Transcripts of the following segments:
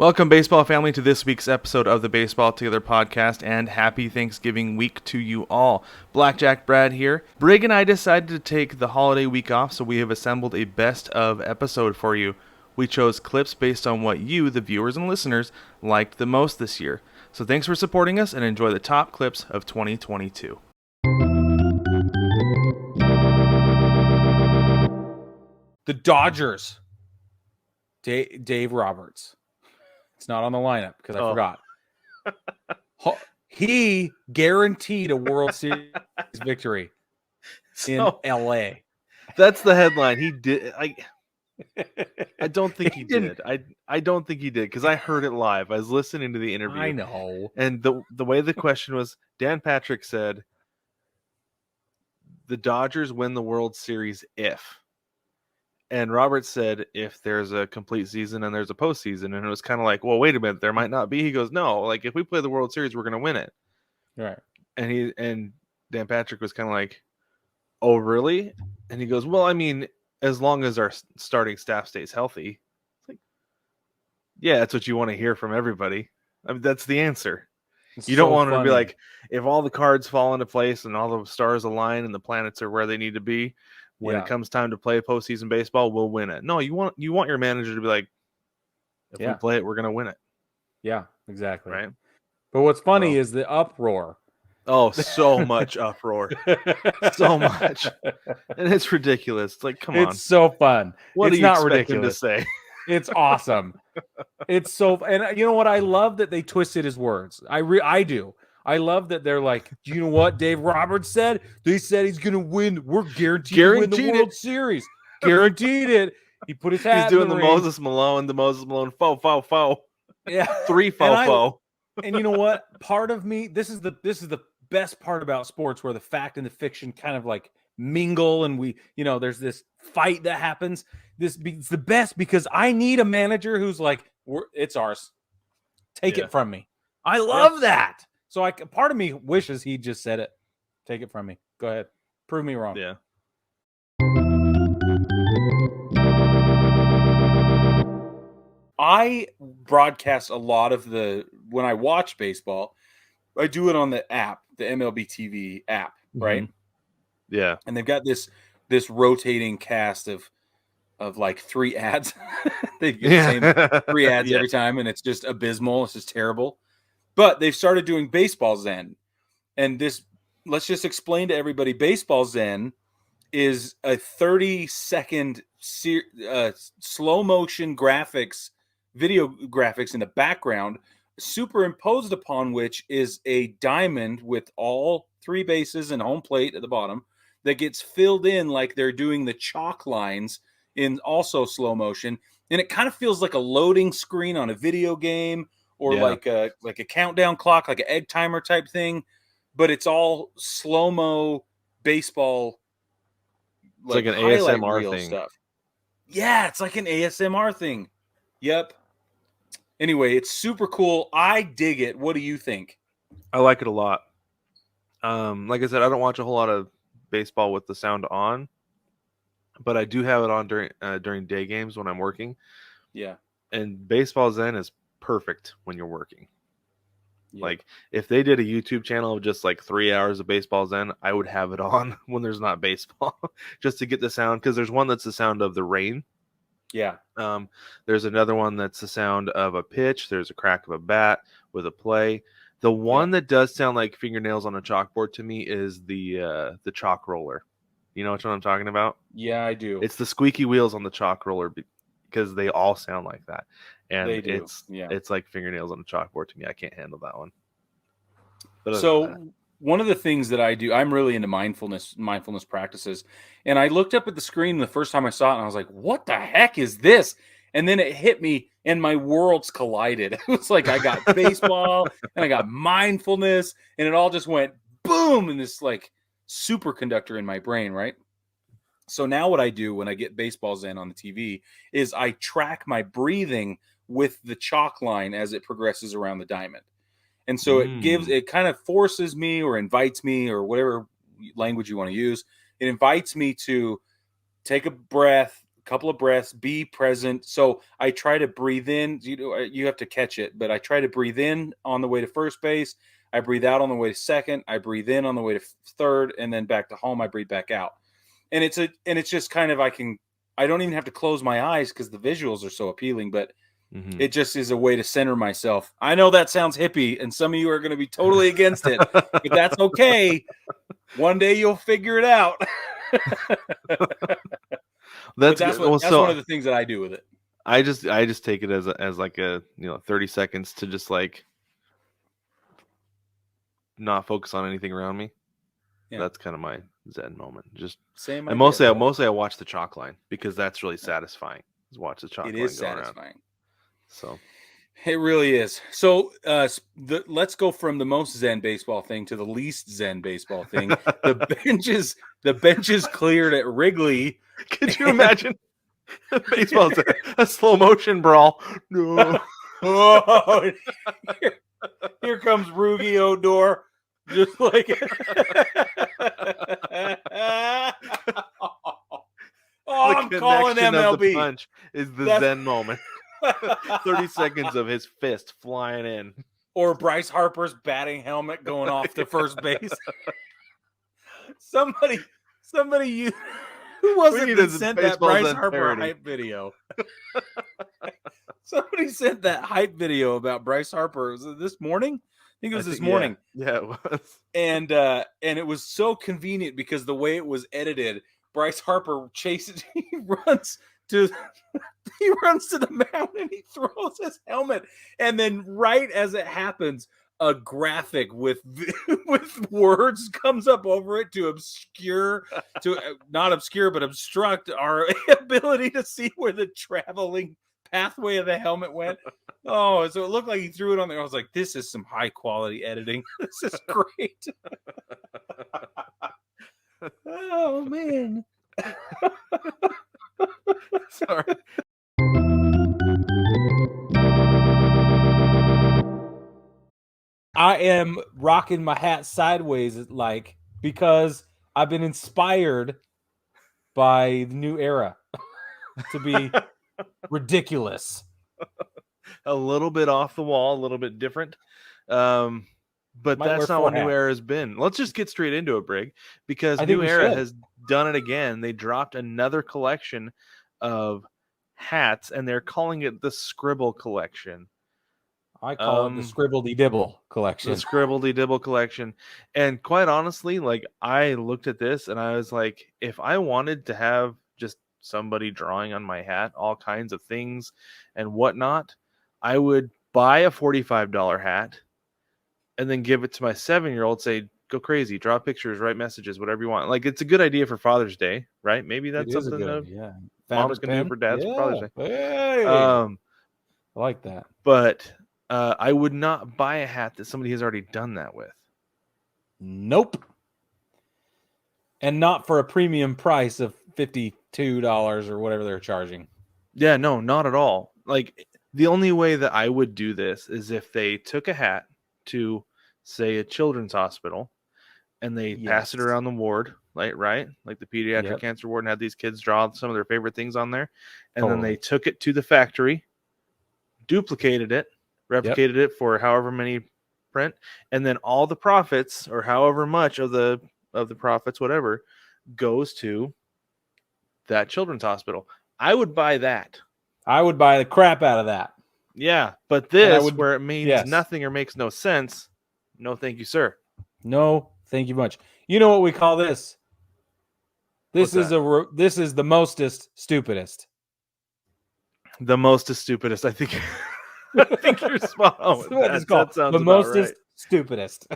Welcome, baseball family, to this week's episode of the Baseball Together podcast, and happy Thanksgiving week to you all. Blackjack Brad here. Brig and I decided to take the holiday week off, so we have assembled a best of episode for you. We chose clips based on what you, the viewers and listeners, liked the most this year. So thanks for supporting us, and enjoy the top clips of 2022. The Dodgers. Dave Roberts. It's not on the lineup because I forgot. He guaranteed a World Series victory in LA. That's the headline. He did. I don't think he did. I don't think he did because I heard it live. I was listening to the interview. I know. And the way the question was, Dan Patrick said, the Dodgers win the World Series if. And Robert said, if there's a complete season and there's a postseason. And it was kind of like, well, wait a minute, there might not be. He goes, no, like if we play the World Series, we're going to win it. Right. And Dan Patrick was kind of like, oh, really? And he goes, well, I mean, as long as our starting staff stays healthy. It's like, yeah, that's what you want to hear from everybody. I mean, that's the answer. You don't want to be like, if all the cards fall into place and all the stars align and the planets are where they need to be, when it comes time to play postseason baseball, we'll win it. No, you want your manager to be like, if we play it, we're going to win it. Yeah, exactly. Right. But what's funny is the uproar. Oh, so much uproar. So much. And it's ridiculous. It's like, come on. It's so fun. What it's are you not expecting ridiculous to say? It's awesome. It's so, and you know what? I love that they twisted his words. I do. I love that they're like, do you know what Dave Roberts said? They said he's going to win. We're guaranteed to win the World Series. Guaranteed it. He put his hat. He's doing in the the ring. Moses Malone faux. Yeah, 3 faux. And you know what? Part of me, this is the best part about sports, where the fact and the fiction kind of like mingle, and there's this fight that happens. It's the best because I need a manager who's like, it's ours. Take it from me. I love that. So part of me wishes he just said it. Take it from me. Go ahead. Prove me wrong. Yeah. I broadcast a lot of when I watch baseball, I do it on the app, the MLB TV app, right? Yeah. And they've got this rotating cast of like 3 ads. They get the same 3 ads every time, and it's just abysmal. It's just terrible. But they've started doing Baseball Zen. And let's just explain to everybody, Baseball Zen is a 30-second slow motion video graphics in the background, superimposed upon which is a diamond with all 3 bases and home plate at the bottom that gets filled in like they're doing the chalk lines in also slow motion. And it kind of feels like a loading screen on a video game, or like a countdown clock, like an egg timer type thing, but it's all slow-mo baseball. It's like an ASMR thing. Stuff. Yeah, it's like an ASMR thing. Yep. Anyway, it's super cool. I dig it. What do you think? I like it a lot. Like I said, I don't watch a whole lot of baseball with the sound on, but I do have it on during day games when I'm working. Yeah. And Baseball Zen is perfect when you're working. Like if they did a YouTube channel of just like 3 hours of Baseball Zen, I would have it on when there's not baseball just to get the sound, because there's one that's the sound of the rain. Yeah. There's another one that's the sound of a pitch. There's a crack of a bat with a play. The one that does sound like fingernails on a chalkboard to me is the chalk roller. You know what I'm talking about? Yeah, I do. It's the squeaky wheels on the chalk roller, because they all sound like that. And they do. It's like fingernails on a chalkboard to me. I can't handle that one. But so one of the things that I do, I'm really into mindfulness practices. And I looked up at the screen the first time I saw it, and I was like, what the heck is this? And then it hit me, and my worlds collided. It was like I got baseball and I got mindfulness, and it all just went boom in this like superconductor in my brain, right? So now what I do when I get Baseball Zen on the TV is I track my breathing with the chalk line as it progresses around the diamond. And so it kind of forces me, or invites me, or whatever language you want to use. It invites me to take a breath, couple of breaths, be present. So I try to breathe in. You have to catch it, but I try to breathe in on the way to first base. I breathe out on the way to second. I breathe in on the way to third, and then back to home. I breathe back out, and it's just kind of I don't even have to close my eyes because the visuals are so appealing, but it just is a way to center myself. I know that sounds hippie, and some of you are going to be totally against it, but that's okay. One day you'll figure it out. That's one of the things that I do with it. I just take it as like a 30 seconds to just like not focus on anything around me. Yeah. That's kind of my Zen moment. Just same. And mostly I watch the chalk line because that's really satisfying. Is watch the chalk line. It is satisfying. Around. So it really is. So let's go from the most Zen baseball thing to the least Zen baseball thing. The benches cleared at Wrigley. Could you imagine? Baseball's a slow motion brawl. No. Oh, here comes Rugi Odor. Just like I'm calling MLB. Of the punch is the Zen moment. 30 seconds of his fist flying in. Or Bryce Harper's batting helmet going off to first base. Somebody who was it that sent that Bryce Harper hype video? Somebody sent that hype video about Bryce Harper. Was it this morning? I think it was this morning. Yeah, it was. And it was so convenient because the way it was edited, Bryce Harper chases, he runs to the mound and he throws his helmet. And then right as it happens, a graphic with words comes up over it to not obscure, but obstruct our ability to see where the traveling pathway of the helmet went. Oh, so it looked like he threw it on there. I was like, this is some high quality editing. This is great. Oh, man. Sorry. I am rocking my hat sideways because I've been inspired by the new era to be ridiculous. A little bit off the wall, a little bit different. But that's not what New Era has been. Let's just get straight into it, Brig, because New Era has done it again. They dropped another collection of hats, and they're calling it the Scribble collection. I call it the Scribble-de-Dibble collection. The Scribble-de-Dibble collection. And quite honestly, I looked at this and I was like, if I wanted to have just somebody drawing on my hat, all kinds of things and whatnot, I would buy a $45 hat and then give it to my 7-year-old, say, go crazy, draw pictures, write messages, whatever you want. It's a good idea for Father's Day, right? Maybe that's something that moms can do for dads for Father's Day. Hey. I like that. But I would not buy a hat that somebody has already done that with. Nope. And not for a premium price of $52 or whatever they're charging. Yeah, no, not at all. The only way that I would do this is if they took a hat to, say, a children's hospital and they passed it around the ward, right? Like the pediatric cancer ward, and had these kids draw some of their favorite things on there. And then they took it to the factory, duplicated it, replicated it for however many print, and then all the profits, or however much of the profits, whatever, goes to that children's hospital. I would buy that. I would buy the crap out of that. Yeah, but this, where it means nothing or makes no sense, no thank you, sir. No thank you much. You know what we call this? This is the mostest stupidest. The mostest stupidest, I think. I think you're spot on with that. It's called. The mostest stupidest.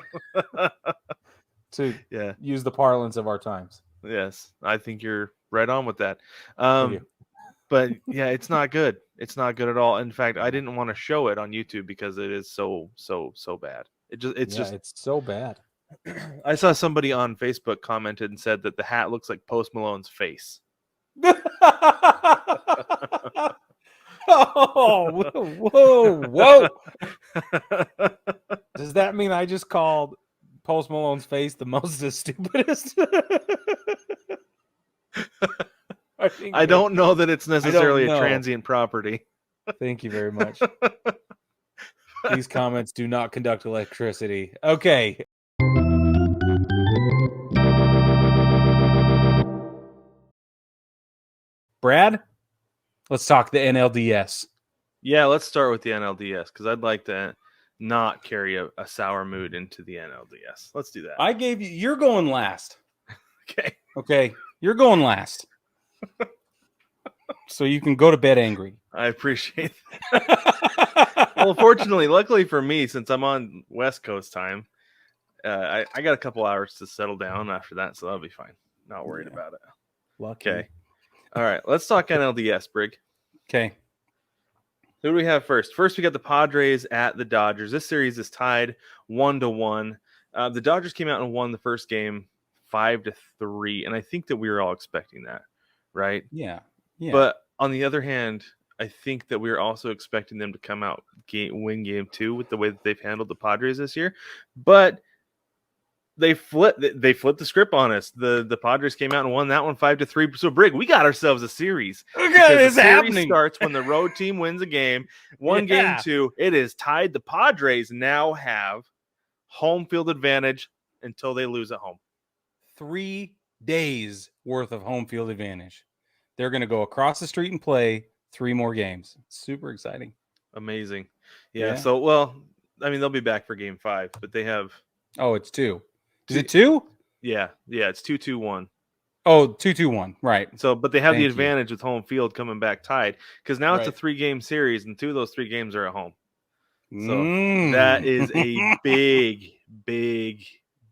To use the parlance of our times. Yes, I think you're right on with that. But yeah, it's not good. It's not good at all. In fact, I didn't want to show it on YouTube because it is so bad. It's so bad. I saw somebody on Facebook commented and said that the hat looks like Post Malone's face. Oh, whoa. Does that mean I just called Post Malone's face the most stupidest? I don't know that it's necessarily a transient property. Thank you very much. These comments do not conduct electricity. Okay. Brad, let's talk the NLDS. Yeah, let's start with the NLDS because I'd like to not carry a sour mood into the NLDS. Let's do that. You're going last. Okay. Okay. You're going last. So you can go to bed angry. I appreciate that. Well, fortunately, luckily for me, since I'm on West Coast time, I got a couple hours to settle down after that, so that'll be fine. Not worried about it. Lucky. Okay. All right. Let's talk NLDS, Brig. Okay. Who do we have first? First, we got the Padres at the Dodgers. This series is tied 1-1. The Dodgers came out and won the first game 5-3, and I think that we were all expecting that, right? Yeah. But on the other hand, I think that we were also expecting them to come out win game 2 with the way that they've handled the Padres this year. But they flipped the script on us. The Padres came out and won that one 5-3. So Brig, we got ourselves a series. Okay, it's happening. The series starts when the road team wins a game. Game 2, it is tied. The Padres now have home field advantage until they lose at home. 3 days worth of home field advantage. They're going to go across the street and play 3 more games. Super exciting. Amazing. Yeah. So, well, I mean, they'll be back for game 5, but they have. Oh, it's 2. Is it 2? Yeah. It's 2-2-1. Oh, 2-2-1. Right. So, but they have the advantage with home field coming back tied because now it's a 3-game series, and 2 of those 3 games are at home. So that is a big, big,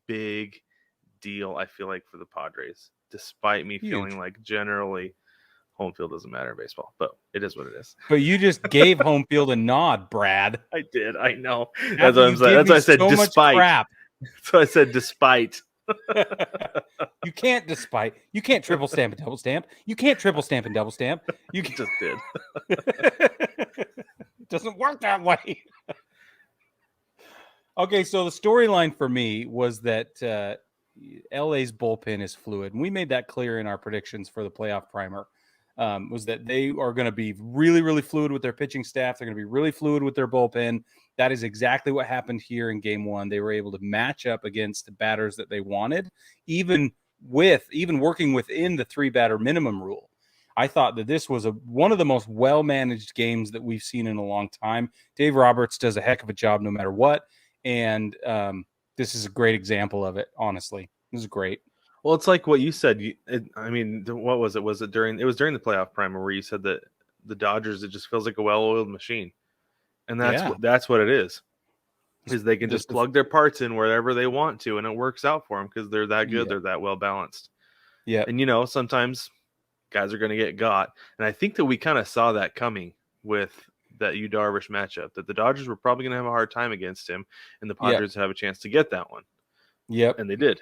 big deal, I feel like, for the Padres, despite me feeling like generally home field doesn't matter in baseball, but it is what it is. But you just gave home field a nod, Brad. I did. I know. That's what I'm saying. That's why I said despite. Crap. So I said despite. You can't despite. You can't triple stamp and double stamp. You can't triple stamp and double stamp. You just did. It doesn't work that way. Okay, so the storyline for me was that LA's bullpen is fluid, and we made that clear in our predictions for the playoff primer. Was that they are going to be really, really fluid with their pitching staff. They're going to be really fluid with their bullpen. That is exactly what happened here in game 1. They were able to match up against the batters that they wanted, even working within the 3-batter minimum rule. I thought that this was one of the most well-managed games that we've seen in a long time. Dave Roberts does a heck of a job no matter what, and this is a great example of it, honestly. This is great. Well, it's like what you said. What was it? Was it during the playoff primer where you said that the Dodgers, it just feels like a well-oiled machine, and that's what it is. Is they can just plug their parts in wherever they want to, and it works out for them because they're that good. Yeah. They're that well balanced. Yeah, and sometimes guys are going to get got, and I think that we kind of saw that coming with that Yu Darvish matchup. That the Dodgers were probably going to have a hard time against him, and the Padres have a chance to get that one. Yep, and they did.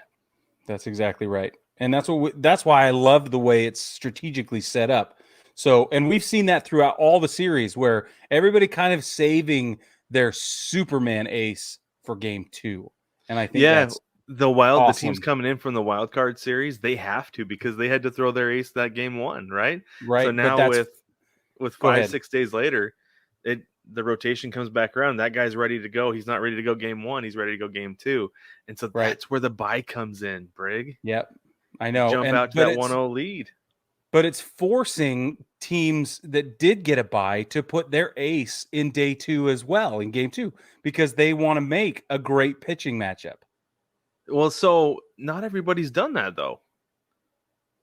That's exactly right. And that's why I love the way it's strategically set up. So, and we've seen that throughout all the series where everybody kind of saving their Superman ace for game 2. And I think that's awesome. The teams coming in from the wild card series, they have to because they had to throw their ace that game 1, right? Right. So now with 5-6 days later, the rotation comes back around. That guy's ready to go. He's not ready to go game 1. He's ready to go game 2. And so that's where the bye comes in, Brig. Yep. I know. Jump out to that 1-0 lead. But it's forcing teams that did get a bye to put their ace in day 2 as well, in game 2, because they want to make a great pitching matchup. Well, so not everybody's done that, though.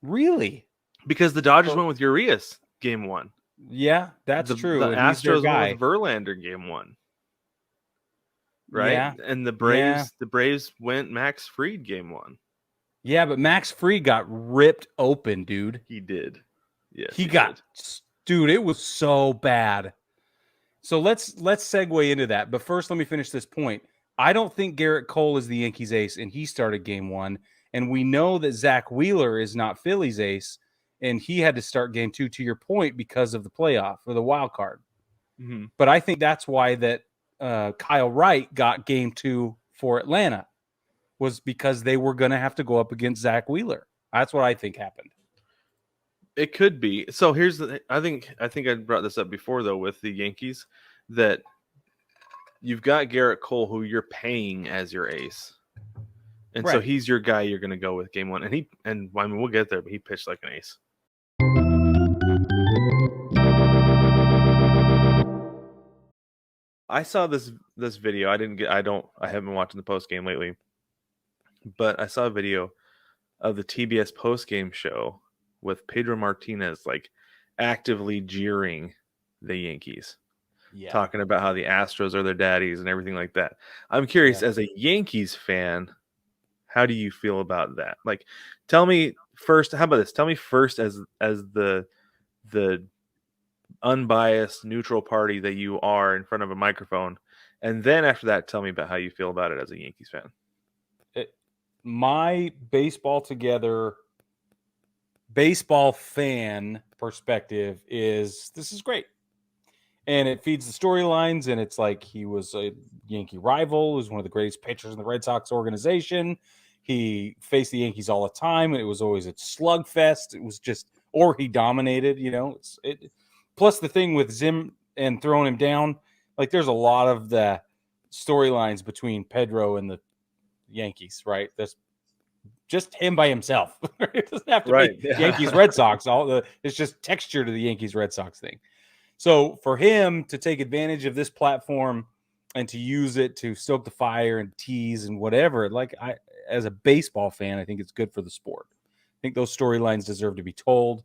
Really? Because the Dodgers went with Urias game 1. Yeah, that's true. The Astros went with Verlander game 1. Right? Yeah. And the Braves went Max Fried game 1. Yeah, but Max Fried got ripped open, dude. He did. Yes. He got dude, it was so bad. So let's segue into that. But first, let me finish this point. I don't think Garrett Cole is the Yankees ace, and he started game 1. And we know that Zach Wheeler is not Philly's ace, and he had to start game 2, to your point, because of the playoff or the wild card. Mm-hmm. But I think that's why that Kyle Wright got game 2 for Atlanta, was because they were going to have to go up against Zach Wheeler. That's what I think happened. It could be. So here's the. I think I brought this up before though with the Yankees, that you've got Garrett Cole who you're paying as your ace, and so Right. he's your guy you're going to go with game one. And I mean we'll get there, but he pitched like an ace. I saw this video. I haven't been watching the post game lately, but I saw a video of the TBS post game show with Pedro Martinez like actively jeering the Yankees, talking about how the Astros are their daddies and everything like that. I'm curious, as a Yankees fan, how do you feel about that? Like, tell me first. How about this? Tell me first, as the unbiased, neutral party that you are in front of a microphone, and then after that, tell me about how you feel about it as a Yankees fan. My baseball fan perspective is this is great. And it feeds the storylines, and it's like he was a Yankee rival, who's one of the greatest pitchers in the Red Sox organization. He faced the Yankees all the time, and it was always a slugfest. It was just, or he dominated, you know. Plus the thing with Zim and throwing him down, like there's a lot of the storylines between Pedro and the Yankees, right? That's just him by himself. It doesn't have to be Yankees Red Sox. It's just texture to the Yankees Red Sox thing. So for him to take advantage of this platform and to use it to stoke the fire and tease and whatever, as a baseball fan, I think it's good for the sport. I think those storylines deserve to be told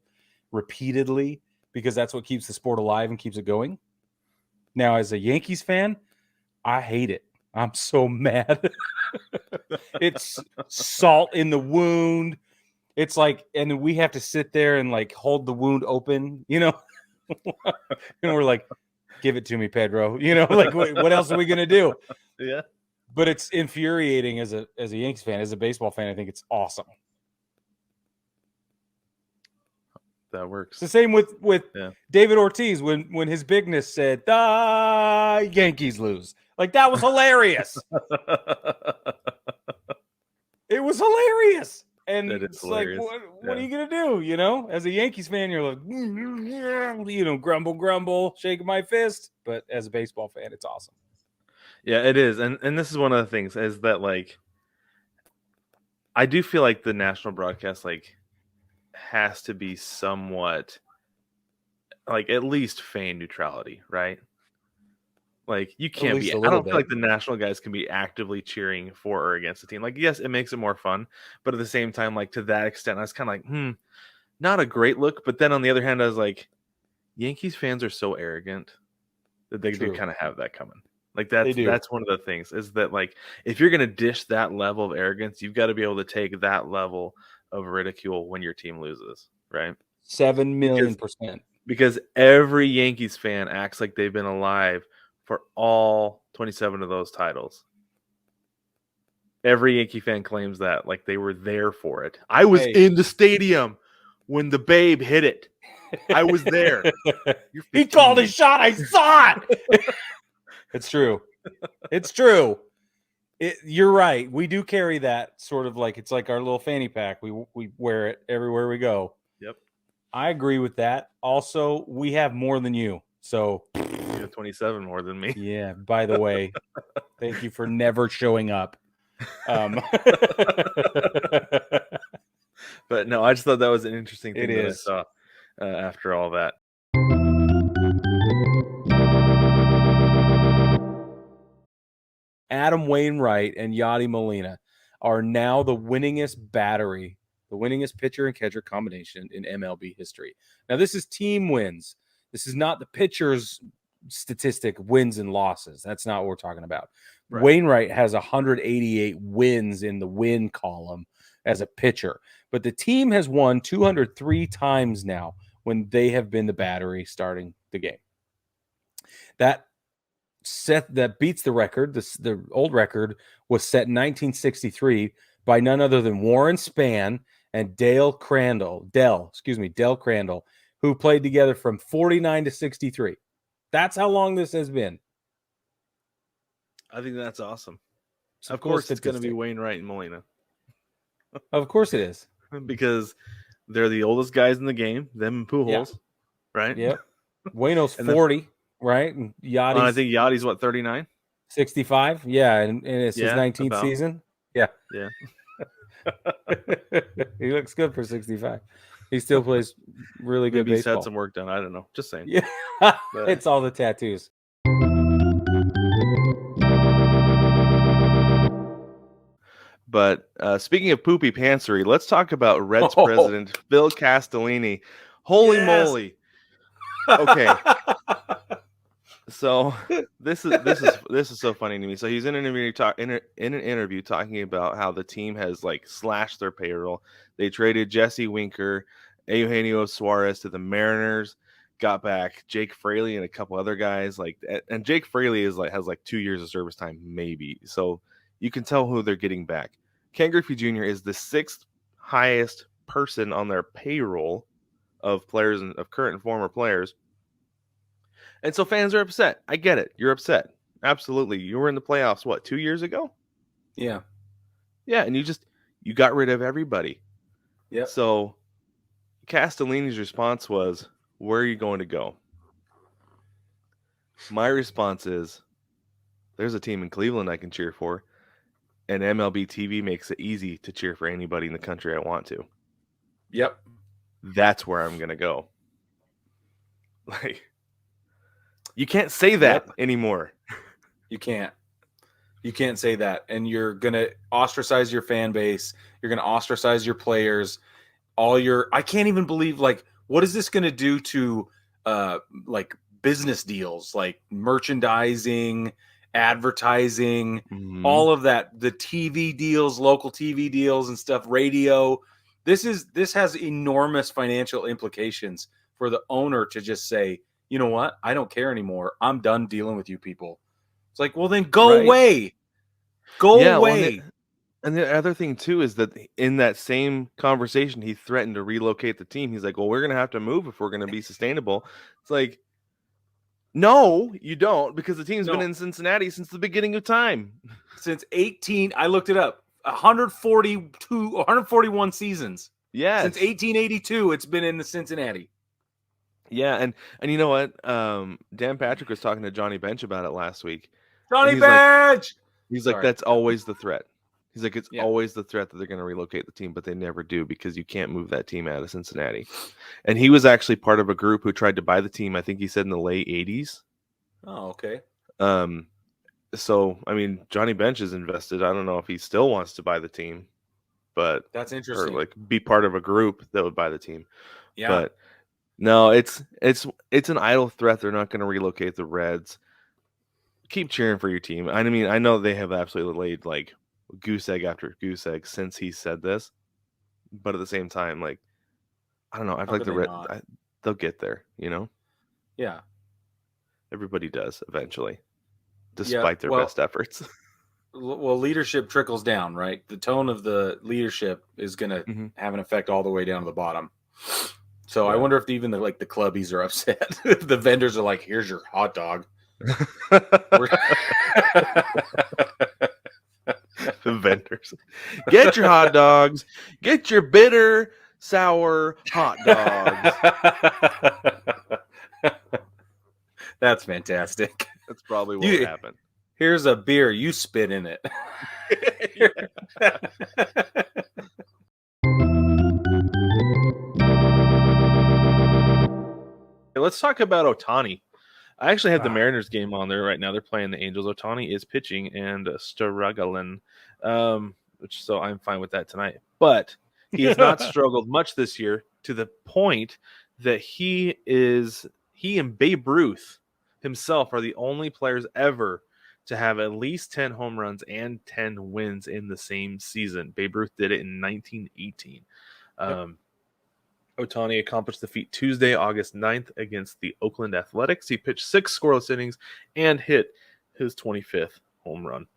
repeatedly because that's what keeps the sport alive and keeps it going. Now, as a Yankees fan, I hate it. I'm so mad. It's salt in the wound. It's like, and we have to sit there and like hold the wound open, you know? We're like, give it to me, Pedro. You know, like what else are we gonna do? Yeah. But it's infuriating as a Yankees fan, as a baseball fan. I think it's awesome. That works. It's the same with David Ortiz when his bigness said the Yankees lose. Like that was hilarious. It was hilarious. And it's hilarious. Like, what are you going to do? You know, as a Yankees fan, you're like, you know, grumble, shaking my fist. But as a baseball fan, it's awesome. Yeah, it is. And this is one of the things is that, like, I do feel like the national broadcast, like, has to be somewhat, like, at least fan neutrality, right? Like, you can't be. I don't feel like the national guys can be actively cheering for or against the team. Like, yes, it makes it more fun, but at the same time, like to that extent, I was kind of like, not a great look. But then on the other hand, I was like, Yankees fans are so arrogant that they do kind of have that coming. Like that's one of the things is that like if you're gonna dish that level of arrogance, you've got to be able to take that level of ridicule when your team loses, right? 7,000,000%. Because every Yankees fan acts like they've been alive for all 27 of those titles. Every Yankee fan claims that, like they were there for it. I was in the stadium when the Babe hit it. I was there. He called his shot. I saw it. It's true. It's true. You're right. We do carry that sort of like it's like our little fanny pack. We wear it everywhere we go. Yep. I agree with that. Also, we have more than you. So you have 27 more than me. Yeah. By the way, thank you for never showing up. But no, I just thought that was an interesting thing that I saw after all that. Adam Wainwright and Yadi Molina are now the winningest battery, the winningest pitcher and catcher combination in MLB history. Now, this is team wins. This is not the pitcher's statistic wins and losses. That's not what we're talking about. Right. Wainwright has 188 wins in the win column as a pitcher, but the team has won 203 times now when they have been the battery starting the game. That beats the record. The old record was set in 1963 by none other than Warren Spahn and Dale Crandall, who played together from 49 to 63. That's how long this has been. I think that's awesome. Of course, it's going to be Wainwright and Molina. Of course it is. Because They're the oldest guys in the game. Them and Pujols, right? Yep. Waino's And 40, right? And I Yachty's think Yachty's what, 39? 65. Yeah, and it's his 19th about. season. Yeah. Yeah. He looks good for 65. He still plays really good Maybe he's baseball. had some work done. I don't know. Just saying. Yeah. But- It's all the tattoos. But speaking of poopy pantsery, let's talk about Reds president Phil Castellini. Holy moly! Okay, so this is so funny to me. So he's in an interview talking about how the team has like slashed their payroll. They traded Jesse Winker, Eugenio Suarez to the Mariners, got back Jake Fraley and a couple other guys. And Jake Fraley has 2 years of service time, maybe. So you can tell who they're getting back. Ken Griffey Jr. is the 6th highest person on their payroll of players and of current and former players. And so fans are upset. I get it. You're upset. Absolutely. You were in the playoffs, 2 years ago? Yeah. Yeah, and you got rid of everybody. Yeah. So Castellini's response was, where are you going to go? My response is, there's a team in Cleveland I can cheer for. And MLB TV makes it easy to cheer for anybody in the country I want to. Yep. That's where I'm going to go. You can't say that anymore. You can't. You can't say that. And you're going to ostracize your fan base. You're going to ostracize your players. I can't even believe, what is this going to do to, business deals, like merchandising, advertising, all of that, the TV deals, local TV deals and stuff, radio. This has enormous financial implications for the owner to just say, you know what? I don't care anymore. I'm done dealing with you people. It's like, well, then go away. Go away. And the other thing, too, is that in that same conversation, he threatened to relocate the team. He's like, well, we're going to have to move if we're going to be sustainable. It's like, no, you don't, because the team's been in Cincinnati since the beginning of time. Since I looked it up, 141 seasons. Yeah. Since 1882, it's been in the Cincinnati. Yeah, and you know what? Dan Patrick was talking to Johnny Bench about it last week. Johnny Bench! He's like, that's always the threat. He's like, it's always the threat that they're going to relocate the team, but they never do because you can't move that team out of Cincinnati. And he was actually part of a group who tried to buy the team, I think he said in the late 80s. Oh, okay. So, I mean, Johnny Bench is invested. I don't know if he still wants to buy the team, but that's interesting. Or be part of a group that would buy the team. Yeah. But no, it's an idle threat. They're not going to relocate the Reds. Keep cheering for your team. I mean, I know they have absolutely laid goose egg after goose egg since he said this, but at the same time, I don't know. I feel like the Reds, they'll get there. Yeah. Everybody does eventually, despite their best efforts. Well, leadership trickles down, right? The tone of the leadership is going to have an effect all the way down to the bottom. So I wonder if even the clubbies are upset. The vendors are like, "Here's your hot dog." The vendors, get your hot dogs. Get your bitter, sour hot dogs. That's fantastic. That's probably what would happen. Here's a beer. You spit in it. Let's talk about Ohtani. I actually have the Mariners game on there right now. They're playing the Angels. Ohtani is pitching and struggling, so I'm fine with that tonight. But he has not struggled much this year to the point that he and Babe Ruth himself are the only players ever to have at least 10 home runs and 10 wins in the same season. Babe Ruth did it in 1918. Ohtani accomplished the feat Tuesday, August 9th against the Oakland Athletics. He pitched 6 scoreless innings and hit his 25th home run.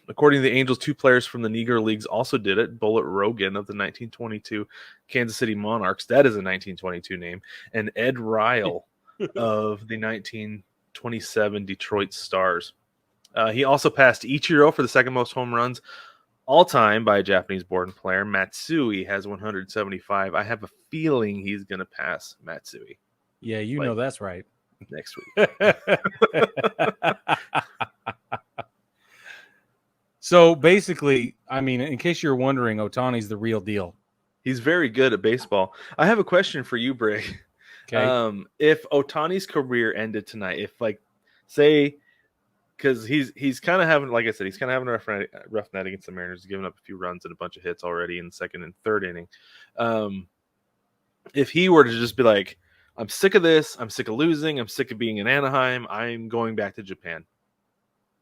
According to the Angels, 2 players from the Negro Leagues also did it. Bullet Rogan of the 1922 Kansas City Monarchs, that is a 1922 name, and Ed Ryle of the 1927 Detroit Stars. He also passed Ichiro for the second most home runs All time by a Japanese-born player, Matsui has 175. I have a feeling he's going to pass Matsui. Yeah, you know that's right. Next week. So basically, I mean, in case you're wondering, Ohtani's the real deal. He's very good at baseball. I have a question for you, Brig. Okay. If Ohtani's career ended tonight, if say, because he's kind of having, like I said, he's kind of having a rough night against the Mariners, giving up a few runs and a bunch of hits already in the second and third inning. If he were to just be like, I'm sick of this, I'm sick of losing, I'm sick of being in Anaheim, I'm going back to Japan.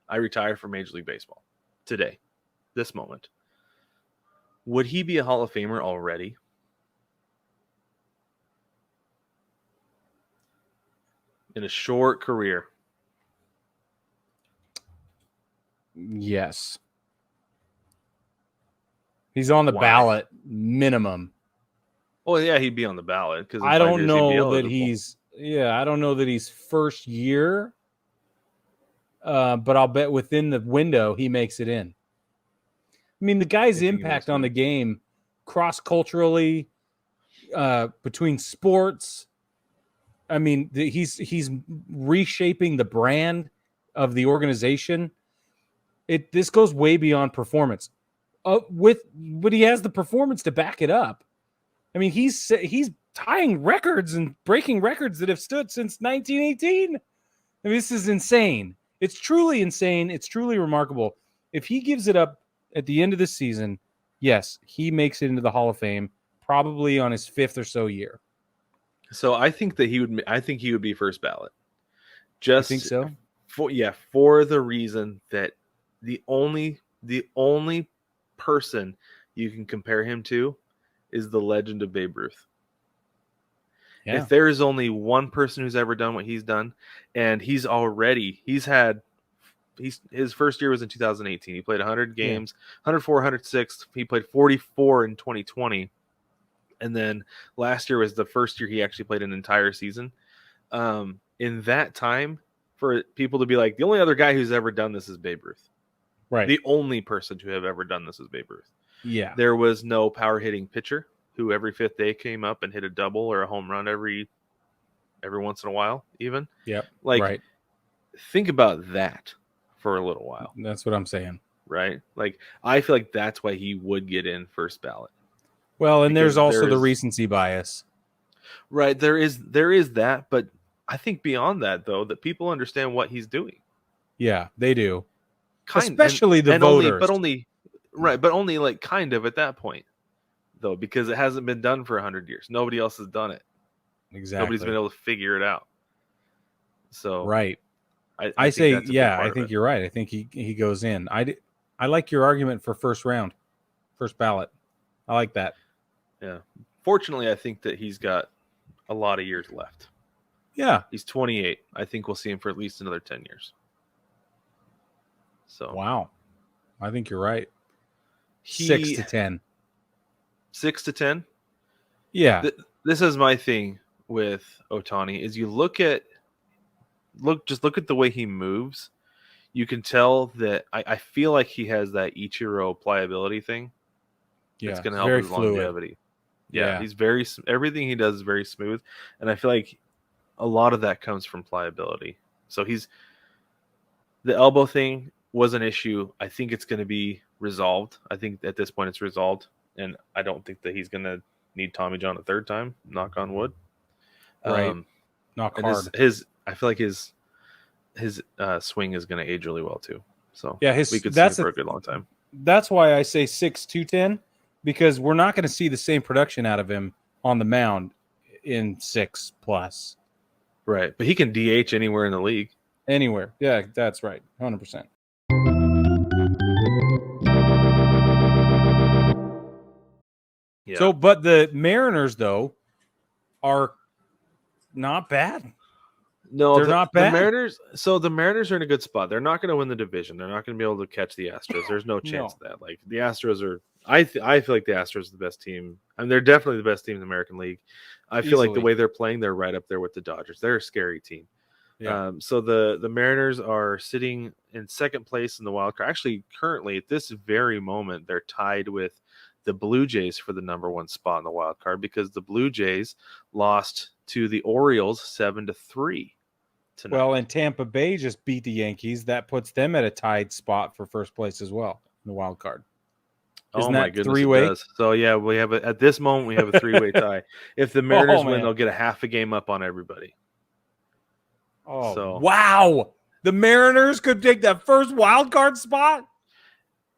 I retire from Major League Baseball today, this moment. Would he be a Hall of Famer already? In a short career? Yes. He's on the Why? ballot minimum. Oh yeah, he'd be on the ballot because I don't know that I don't know that he's first year, but I'll bet within the window he makes it in. I mean, the guy's impact on the game, cross-culturally, between sports. I mean, he's reshaping the brand of the organization. This goes way beyond performance. But he has the performance to back it up. I mean, he's tying records and breaking records that have stood since 1918. I mean, this is insane. It's truly insane. It's truly remarkable. If he gives it up at the end of the season, yes, he makes it into the Hall of Fame, probably on his 5th or so year. So I think that he would be first ballot. Just you think so? For the reason that the only person you can compare him to is the legend of Babe Ruth. Yeah. If there is only one person who's ever done what he's done, and his first year was in 2018. He played 100 games, 104, 106. He played 44 in 2020. And then last year was the first year he actually played an entire season. In that time, for people to be like, the only other guy who's ever done this is Babe Ruth. Right. The only person to have ever done this is Babe Ruth. Yeah. There was no power hitting pitcher who every 5th day came up and hit a double or a home run every once in a while, even. Yep. Right. Think about that for a little while. That's what I'm saying. Right? I feel like that's why he would get in first ballot. Well, and there's also the recency bias. Right. There is that, but I think beyond that, though, that people understand what he's doing. Yeah, they do. Especially the voters. But only kind of at that point, though, because it hasn't been done for 100 years. Nobody else has done it. Exactly. Nobody's been able to figure it out. So right. I think you're right. I think he goes in. I like your argument for first ballot. I like that. Yeah. Fortunately, I think that he's got a lot of years left. Yeah. He's 28. I think we'll see him for at least another 10 years. So wow. I think you're right. 6 to 10. 6 to 10? Yeah. This is my thing with Ohtani is you look at the way he moves. You can tell that I feel like he has that Ichiro pliability thing. Yeah, it's going to help his longevity. Yeah, he's everything he does is very smooth, and I feel like a lot of that comes from pliability. So the elbow thing was an issue. I think it's going to be resolved. I think at this point it's resolved, and I don't think that he's going to need Tommy John a third time. Knock on wood. Right. Knock hard. I feel like his swing is going to age really well too. So yeah, we could see it for a good long time. That's why I say 6 to 10. Because we're not going to see the same production out of him on the mound in 6+. Right. But he can DH anywhere in the league. Anywhere. Yeah, that's right. 100%. Yeah. So, but the Mariners, though, are not bad. No, they're not bad. The Mariners are in a good spot. They're not going to win the division. They're not going to be able to catch the Astros. There's no chance of that. The Astros are. I feel like the Astros are the best team. I mean, they're definitely the best team in the American League. I feel like the way they're playing, they're right up there with the Dodgers. They're a scary team. Yeah. So the Mariners are sitting in second place in the wild card. Actually, currently at this very moment, they're tied with the Blue Jays for the number 1 spot in the wild card because the Blue Jays lost to the Orioles 7-3 tonight. Well, and Tampa Bay just beat the Yankees. That puts them at a tied spot for first place as well in the wild card. Isn't my that goodness, three-way? it does. So yeah, we have at this moment we have a 3-way tie. If the Mariners win, man. they'll get a half a game up on everybody. Oh, So wow. The Mariners could take that first wild card spot?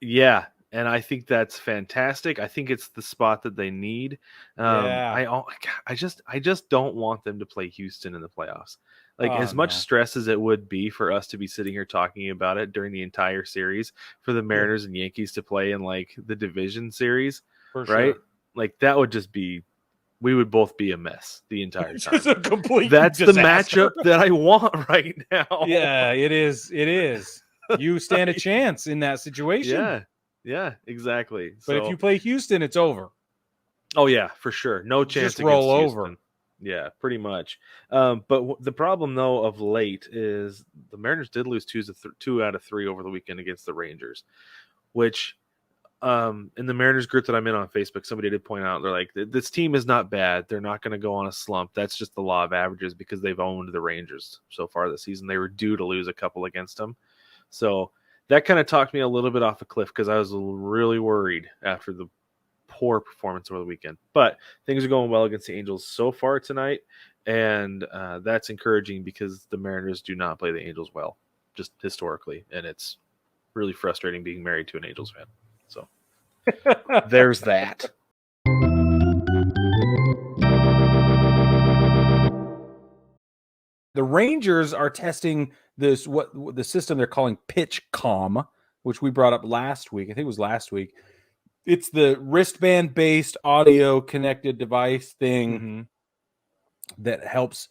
yeah, and I think that's fantastic. I think it's the spot that they need. Yeah. I just don't want them to play Houston in the playoffs. Like Oh, as much no. stress as it would be for us to be sitting here talking about it during the entire series, for the Mariners and Yankees to play in like the division series, For right? sure. Like that would just be, we would both be a mess the entire time. Just a complete That's disaster. the matchup that I want right now. Yeah, it is. It is. You stand a chance in that situation. Yeah, exactly. But So, if you play Houston, it's over. oh yeah, for sure, no chance Just against roll Houston. over. Yeah, pretty much. But the problem though of late is the Mariners did lose 2 out of 3 over the weekend against the Rangers, which in the Mariners group that I'm in on Facebook, somebody did point out, they're like, this team is not bad. They're not going to go on a slump. That's just the law of averages because they've owned the Rangers so far this season. They were due to lose a couple against them. So that kind of talked me a little bit off a cliff because I was really worried after the poor performance over the weekend. But things are going well against the Angels so far tonight, and that's encouraging because the Mariners do not play the Angels well, just historically, and it's really frustrating being married to an Angels fan. So there's that. The Rangers are testing this, what the system they're calling PitchCom, which we brought up last week. I think it was last week. It's the wristband-based audio connected device thing that helps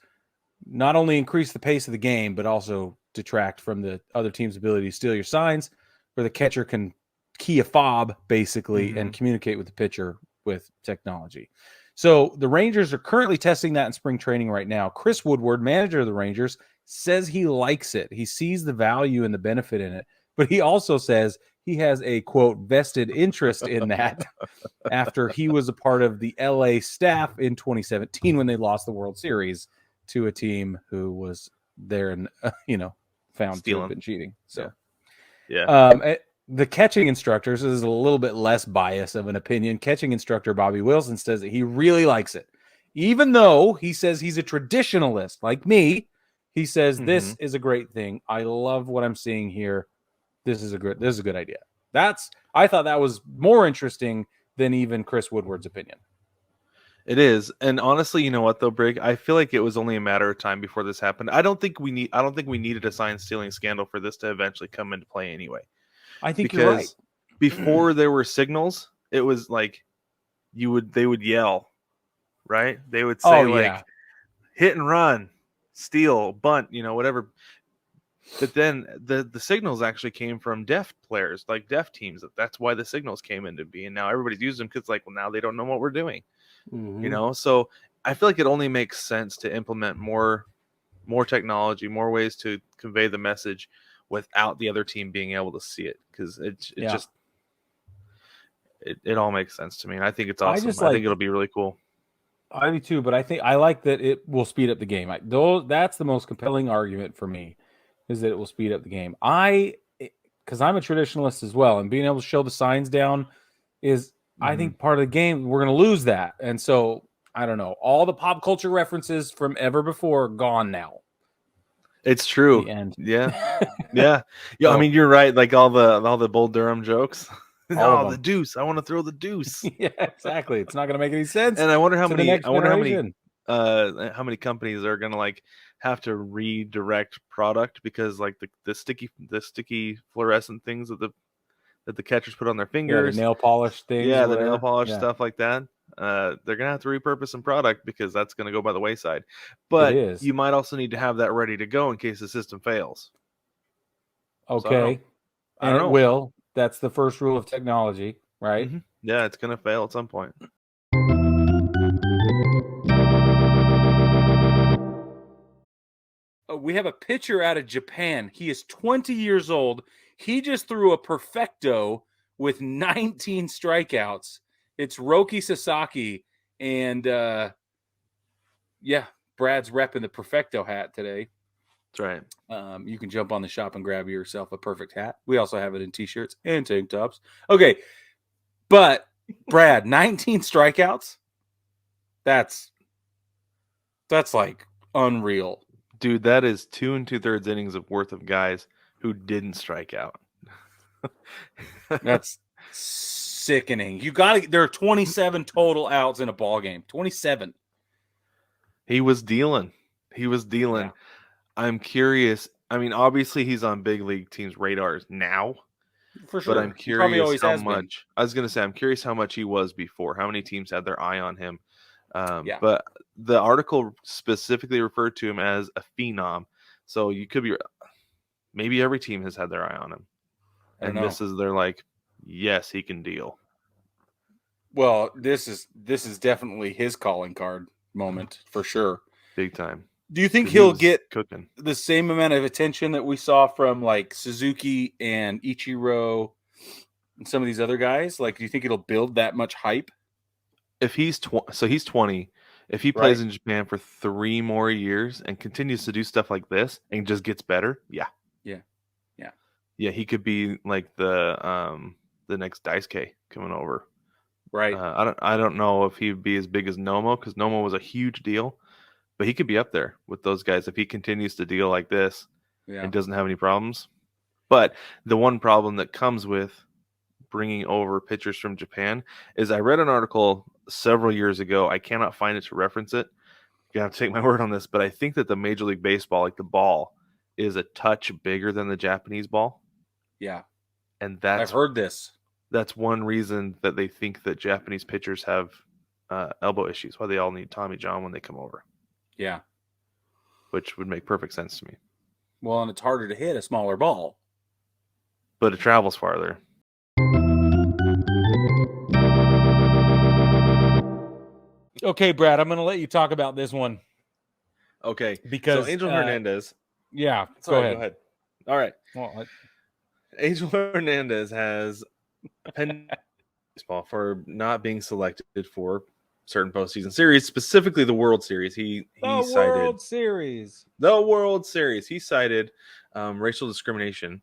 not only increase the pace of the game, but also detract from the other team's ability to steal your signs, where the catcher can key a fob, basically, and communicate with the pitcher with technology. So the Rangers are currently testing that in spring training right now. Chris Woodward, manager of the Rangers, says he likes it. He sees the value and the benefit in it, but he also says he has a, quote, vested interest in that after he was a part of the LA staff in 2017 when they lost the World Series to a team who was there and, found to have been cheating. So, the catching instructors, this is a little bit less bias of an opinion. Catching instructor Bobby Wilson says that he really likes it. Even though he says he's a traditionalist like me, he says this is a great thing. I love what I'm seeing here. This is a good idea. I thought that was more interesting than even Chris Woodward's opinion. It is. And honestly, you know what though, Brig? I feel like it was only a matter of time before this happened. I don't think we needed a sign stealing scandal for this to eventually come into play anyway. I think you're right. Before there were signals, it was like they would yell, right? They would say hit and run, steal, bunt, whatever. But then the signals actually came from deaf players, like deaf teams. That's why the signals came into being. Now everybody's using them because now they don't know what we're doing. So I feel like it only makes sense to implement more technology, more ways to convey the message without the other team being able to see it, because it all makes sense to me, and I think it's awesome. I think it'll be really cool. I do too, but I like that it will speed up the game. That's the most compelling argument for me, is that it will speed up the game. Because I'm a traditionalist as well, and being able to show the signs down is, I think, part of the game. We're going to lose that, and so I don't know. All the pop culture references from ever before are gone now. It's true. The end. Yeah. I mean, you're right. Like all the Bull Durham jokes. The deuce. I want to throw the deuce. Yeah, exactly. It's not going to make any sense. And I wonder how many companies are going to have to redirect product because the sticky fluorescent things that the catchers put on their fingers, the nail polish things. Yeah, the nail polish stuff like that. They're gonna have to repurpose some product because that's gonna go by the wayside. But you might also need to have that ready to go in case the system fails. Okay, I don't know. It will. That's the first rule of technology, right? Yeah, it's gonna fail at some point. we have a pitcher out of Japan. He is 20 years old. He just threw a perfecto with 19 strikeouts. It's Roki Sasaki. And Brad's repping the perfecto hat today. That's right. You can jump on the shop and grab yourself a perfect hat. We also have it in t-shirts and tank tops. Okay. But Brad, 19 strikeouts. That's like unreal. Dude, that is 2 2/3 innings of worth of guys who didn't strike out. That's sickening. There are 27 total outs in a ball game. 27. He was dealing. Yeah. I'm curious. I mean, obviously he's on big league teams' radars now. For sure. But I'm He probably curious always how has been. much. I was going to say, I'm curious how much he was before. How many teams had their eye on him? Yeah. But the article specifically referred to him as a phenom. So you could be. Maybe every team has had their eye on him. And they're like, yes, he can deal. Well, this is definitely his calling card moment for sure. Big time. Do you think he'll get cooking the same amount of attention that we saw from like Suzuki and Ichiro and some of these other guys? Like, do you think it'll build that much hype? If he's he's 20. If he plays in Japan for 3 more years and continues to do stuff like this and just gets better, yeah, he could be like the next Daisuke coming over. Right. I don't know if he'd be as big as Nomo, because Nomo was a huge deal, but he could be up there with those guys if he continues to deal like this and doesn't have any problems. But the one problem that comes with bringing over pitchers from Japan is I read an article several years ago. I cannot find it to reference it. You have to take my word on this, but I think that the Major League Baseball, like the ball, is a touch bigger than the Japanese ball. Yeah. And I've heard this. That's one reason that they think that Japanese pitchers have elbow issues, why they all need Tommy John when they come over. Yeah. Which would make perfect sense to me. Well, and it's harder to hit a smaller ball. But it travels farther. Okay, Brad, I'm going to let you talk about this one. Okay. Because so Angel Hernandez. Yeah. Sorry, go ahead. All right. Well, Angel Hernandez has a pen baseball for not being selected for certain postseason series, specifically the World Series. He cited World Series. The World Series. He cited racial discrimination.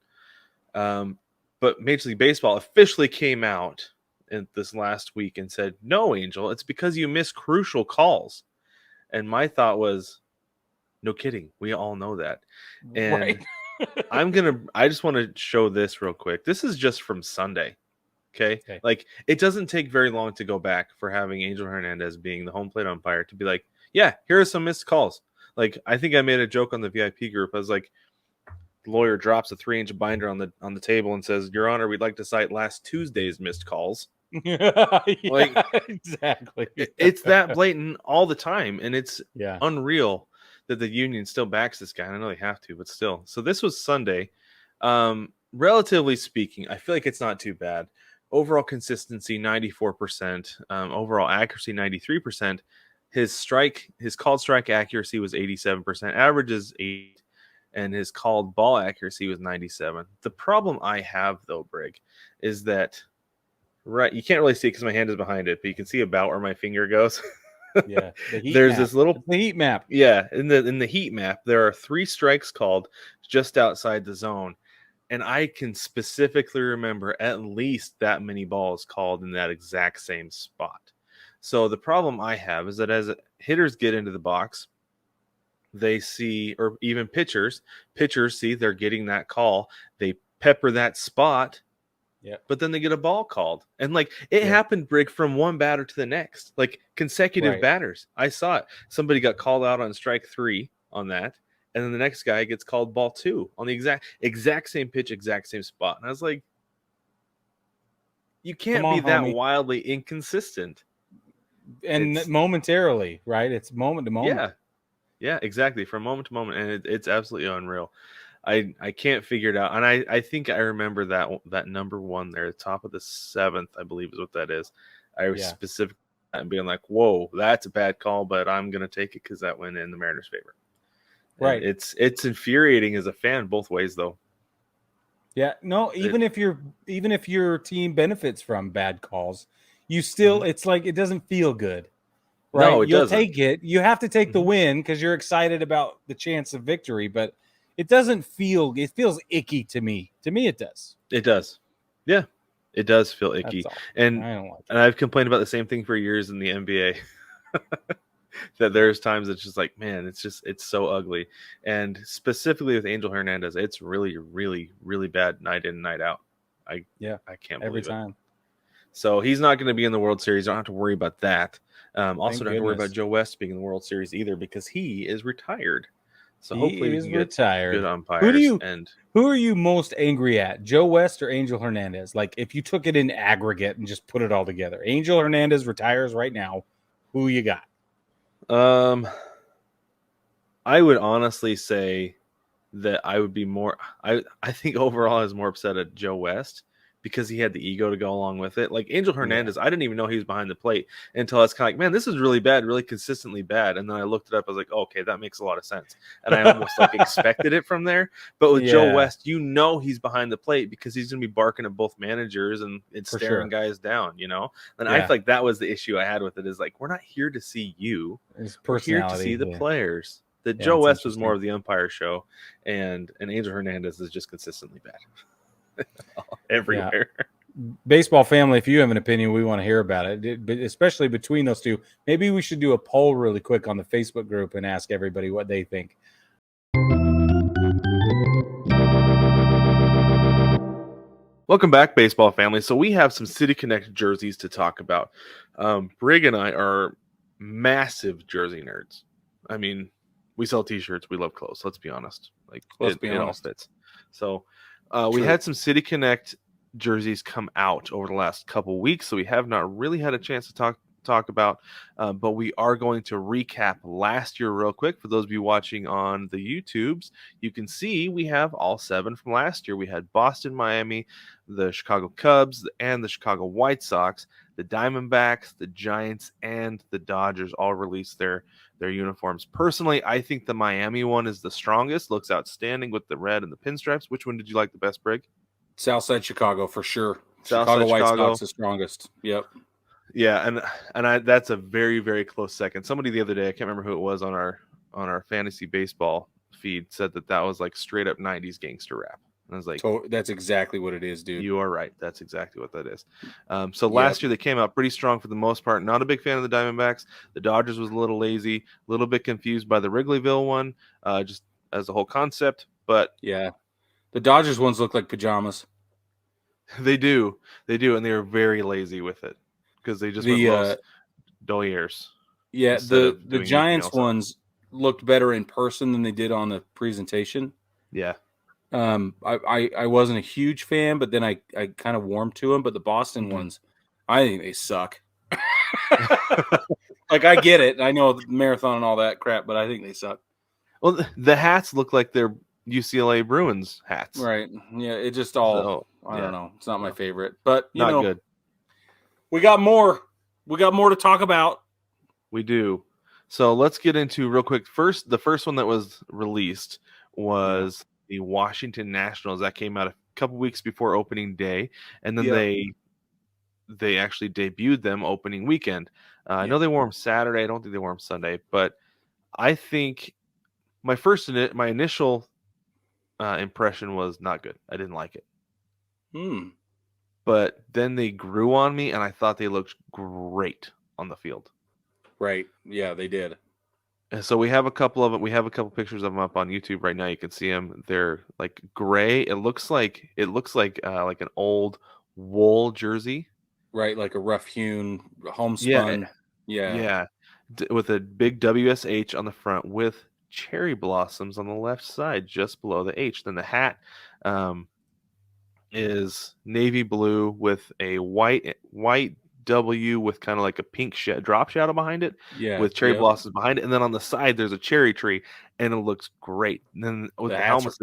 But Major League Baseball officially came out in this last week and said, no, Angel, it's because you miss crucial calls. And my thought was, no kidding. We all know that. And right. I just want to show this real quick. This is just from Sunday. Okay. Like, it doesn't take very long to go back for having Angel Hernandez being the home plate umpire to be like, yeah, here are some missed calls. Like, I think I made a joke on the VIP group. I was like, the lawyer drops a 3-inch binder on the table and says, Your Honor, we'd like to cite last Tuesday's missed calls. Like, exactly. It's that blatant all the time. And it's Yeah. unreal that the union still backs this guy. And I know they have to, but still. So this was Sunday. Relatively speaking, I feel like it's not too bad. Overall consistency, 94%. Overall accuracy, 93%. His called strike accuracy was 87%. Average is 8. And his called ball accuracy was 97. The problem I have, though, Brig, is that, right, you can't really see it because my hand is behind it, but you can see about where my finger goes. Yeah, there's this little heat map. Yeah, in the heat map, there are 3 strikes called just outside the zone, and I can specifically remember at least that many balls called in that exact same spot. So the problem I have is that as hitters get into the box, they see, or even pitchers see they're getting that call, they pepper that spot. Yeah. But then they get a ball called. And like it happened, Brig, from one batter to the next. Like consecutive batters. I saw it. Somebody got called out on strike 3 on that. And then the next guy gets called ball 2 on the exact same pitch, exact same spot. And I was like, you can't be that wildly inconsistent. And momentarily, right? It's moment to moment. Yeah, exactly. From moment to moment. And it's absolutely unreal. I can't figure it out. And I think I remember that number 1 there, the top of the 7th, I believe is what that is. I was specifically being like, whoa, that's a bad call, but I'm going to take it because that went in the Mariners' favor. Right. And it's infuriating as a fan both ways, though. Yeah, no, even if your team benefits from bad calls, you still it's like it doesn't feel good. Right? No, it You'll doesn't. take it. You have to take the win because you're excited about the chance of victory, but it doesn't feel it feels icky to me. To me it does. It does. Yeah. It does feel icky. That's all. And I don't like it. and I've complained about the same thing for years in the NBA. That there's times it's just like, man, it's so ugly. And specifically with Angel Hernandez, it's really, really, really bad night in, night out. I can't every believe time. it. So he's not going to be in the World Series. Don't have to worry about that. Also, don't have to worry about Joe West being in the World Series either because he is retired. So hopefully we can get good umpires. Who are you most angry at, Joe West or Angel Hernandez? Like if you took it in aggregate and just put it all together, Angel Hernandez retires right now. Who you got? I would honestly say that I would be more. I think overall I was more upset at Joe West because he had the ego to go along with it. Like Angel Hernandez, I didn't even know he was behind the plate until I was kind of like, man, this is really bad, really consistently bad. And then I looked it up. I was like, oh, okay, that makes a lot of sense. And I almost like expected it from there. But with Joe West, you know he's behind the plate because he's going to be barking at both managers and staring guys down, you know? And I feel like that was the issue I had with it is like, we're not here to see you. We're here to see the players. That Joe West was more of the umpire show, and Angel Hernandez is just consistently bad. Everywhere. Baseball family, if you have an opinion, we want to hear about it, but especially between those two. Maybe we should do a poll really quick on the Facebook group and ask everybody what they think. Welcome back, baseball family. So we have some City Connect jerseys to talk about. Brig and I are massive jersey nerds. I mean, we sell T-shirts. We love clothes. Let's be honest. Like it all fits. So we had some City Connect jerseys come out over the last couple weeks, so we have not really had a chance to talk about, but we are going to recap last year real quick. For those of you watching on the YouTubes, you can see we have all 7 from last year. We had Boston, Miami, the Chicago Cubs, and the Chicago White Sox. The Diamondbacks, the Giants, and the Dodgers all released their uniforms. Personally, I think the Miami one is the strongest. Looks outstanding with the red and the pinstripes. Which one did you like the best, Brig? Southside Chicago for sure. Chicago White Sox the strongest. Yep. Yeah, and that's a very, very close second. Somebody the other day, I can't remember who it was on our fantasy baseball feed, said that was like straight up 90s gangster rap. And I was like, that's exactly what it is, dude. You are right. That's exactly what that is. So last year they came out pretty strong for the most part. Not a big fan of the Diamondbacks. The Dodgers was a little lazy, a little bit confused by the Wrigleyville one, just as a whole concept. But yeah, the Dodgers ones look like pajamas. They do, and they are very lazy with it because they just went Los Doyers. Yeah, the Giants ones looked better in person than they did on the presentation. Yeah. I wasn't a huge fan, but then I kind of warmed to them. But the Boston ones, I think they suck. Like I get it, I know the marathon and all that crap, but I think they suck. Well, the hats look like they're UCLA Bruins hats, right? Yeah, it just all I don't know. It's not my favorite, but you know, good. We got more. We got more to talk about. We do. So let's get into real quick. The first one that was released was the Washington Nationals. That came out a couple weeks before opening day, and then they actually debuted them opening weekend. I know they wore them Saturday. I don't think they wore them Sunday, but I think my initial impression was not good. I didn't like it. But then they grew on me, and I thought they looked great on the field. Right. Yeah, they did. And so we have a couple of them. We have a couple pictures of them up on YouTube right now. You can see them. They're like gray. It looks like an old wool jersey. Right, like a rough hewn homespun. Yeah. With a big WSH on the front with cherry blossoms on the left side, just below the H. Then the hat is navy blue with a white W with kind of like a pink drop shadow behind it, with cherry blossoms behind it, and then on the side there's a cherry tree, and it looks great. And then with the helmets,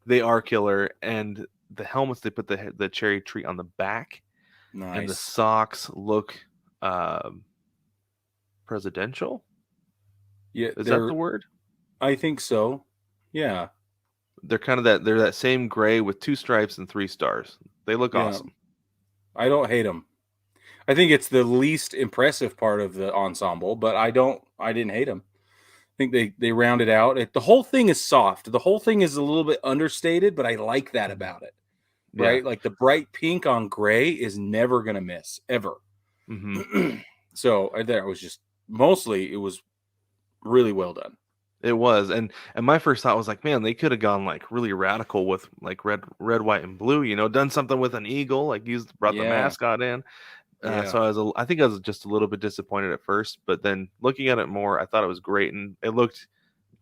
they are killer, and the helmets they put the cherry tree on the back, and the socks look presidential. Yeah, is that the word? I think so. Yeah. They're kind of they're that same gray with 2 stripes and 3 stars. They look Yeah. awesome. I don't hate them. I think it's the least impressive part of the ensemble, but I didn't hate them. I think they rounded out. The whole thing is soft. The whole thing is a little bit understated, but I like that about it. Yeah. Right? Like the bright pink on gray is never going to miss ever. Mm-hmm. So I thought it was just mostly it was really well done. It was, and my first thought was like, man, they could have gone like really radical with like red, white, and blue. You know, done something with an eagle, like brought the Yeah. mascot in. Yeah. So I think I was just a little bit disappointed at first, but then looking at it more, I thought it was great, and it looked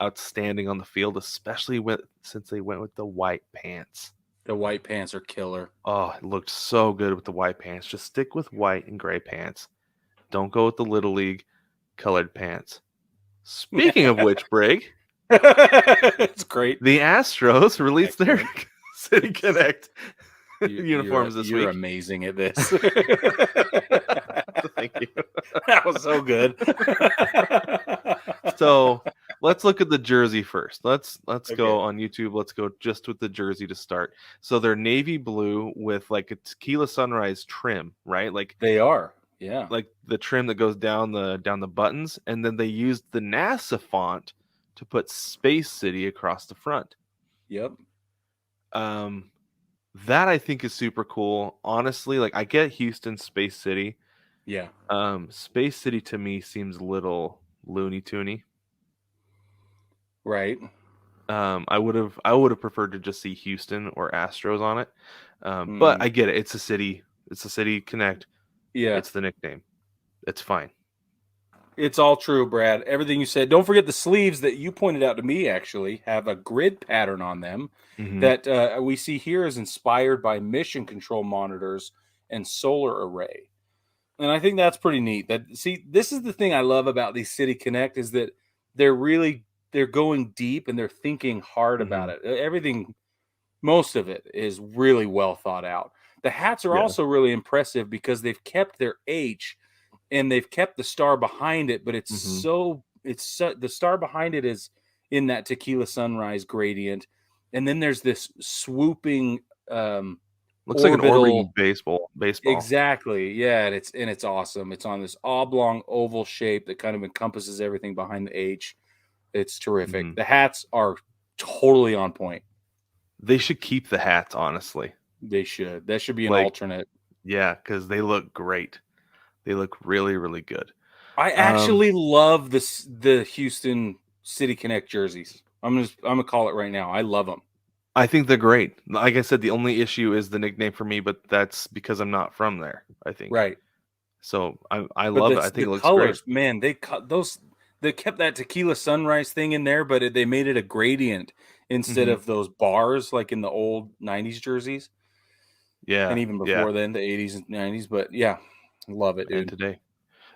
outstanding on the field, especially since they went with the white pants. The white pants are killer. Oh, it looked so good with the white pants. Just stick with white and gray pants. Don't go with the Little League colored pants. Speaking of which, Brig, It's great. the Astros released their Excellent. City Connect uniforms this week. You're amazing at this. Thank you. That was so good. So let's look at the jersey first. Let's Okay. go on YouTube. Let's go just with the jersey to start. So they're navy blue with like a tequila sunrise trim, right? Like They are. Yeah. like the trim that goes down the buttons, and then they used the NASA font to put Space City across the front. Yep. That I think is super cool. Honestly, like I get Houston Space City. Yeah. Space City to me seems a little Looney Toony. Right. I would have preferred to just see Houston or Astros on it. But I get it. It's a city. It's a City Connect. Yeah. It's the nickname. It's fine. It's all true, Brad. Everything you said. Don't forget the sleeves that you pointed out to me actually have a grid pattern on them Mhm. that we see here is inspired by mission control monitors and solar array. And I think that's pretty neat. This is the thing I love about these City Connect is that they're going deep and they're thinking hard about it. Everything, most of it is really well thought out. The hats are also really impressive because they've kept their H and they've kept the star behind it, but it's the star behind it is in that tequila sunrise gradient. And then there's this swooping looks like an orbiting baseball. Exactly. Yeah, and it's awesome. It's on this oblong oval shape that kind of encompasses everything behind the H. It's terrific. The hats are totally on point. They should keep the hats, honestly. They should. That should be an alternate. Yeah, because they look great. They look really, really good. I actually love the Houston City Connect jerseys. I'm gonna call it right now. I love them. I think they're great. Like I said, the only issue is the nickname for me, but that's because I'm not from there, I think. Right. So I love it. I think it looks colors, great. Man, they kept that tequila sunrise thing in there, but they made it a gradient instead of those bars like in the old 90s jerseys. Yeah. And even before then, the 80s and 90s. But yeah, love it, dude. And today.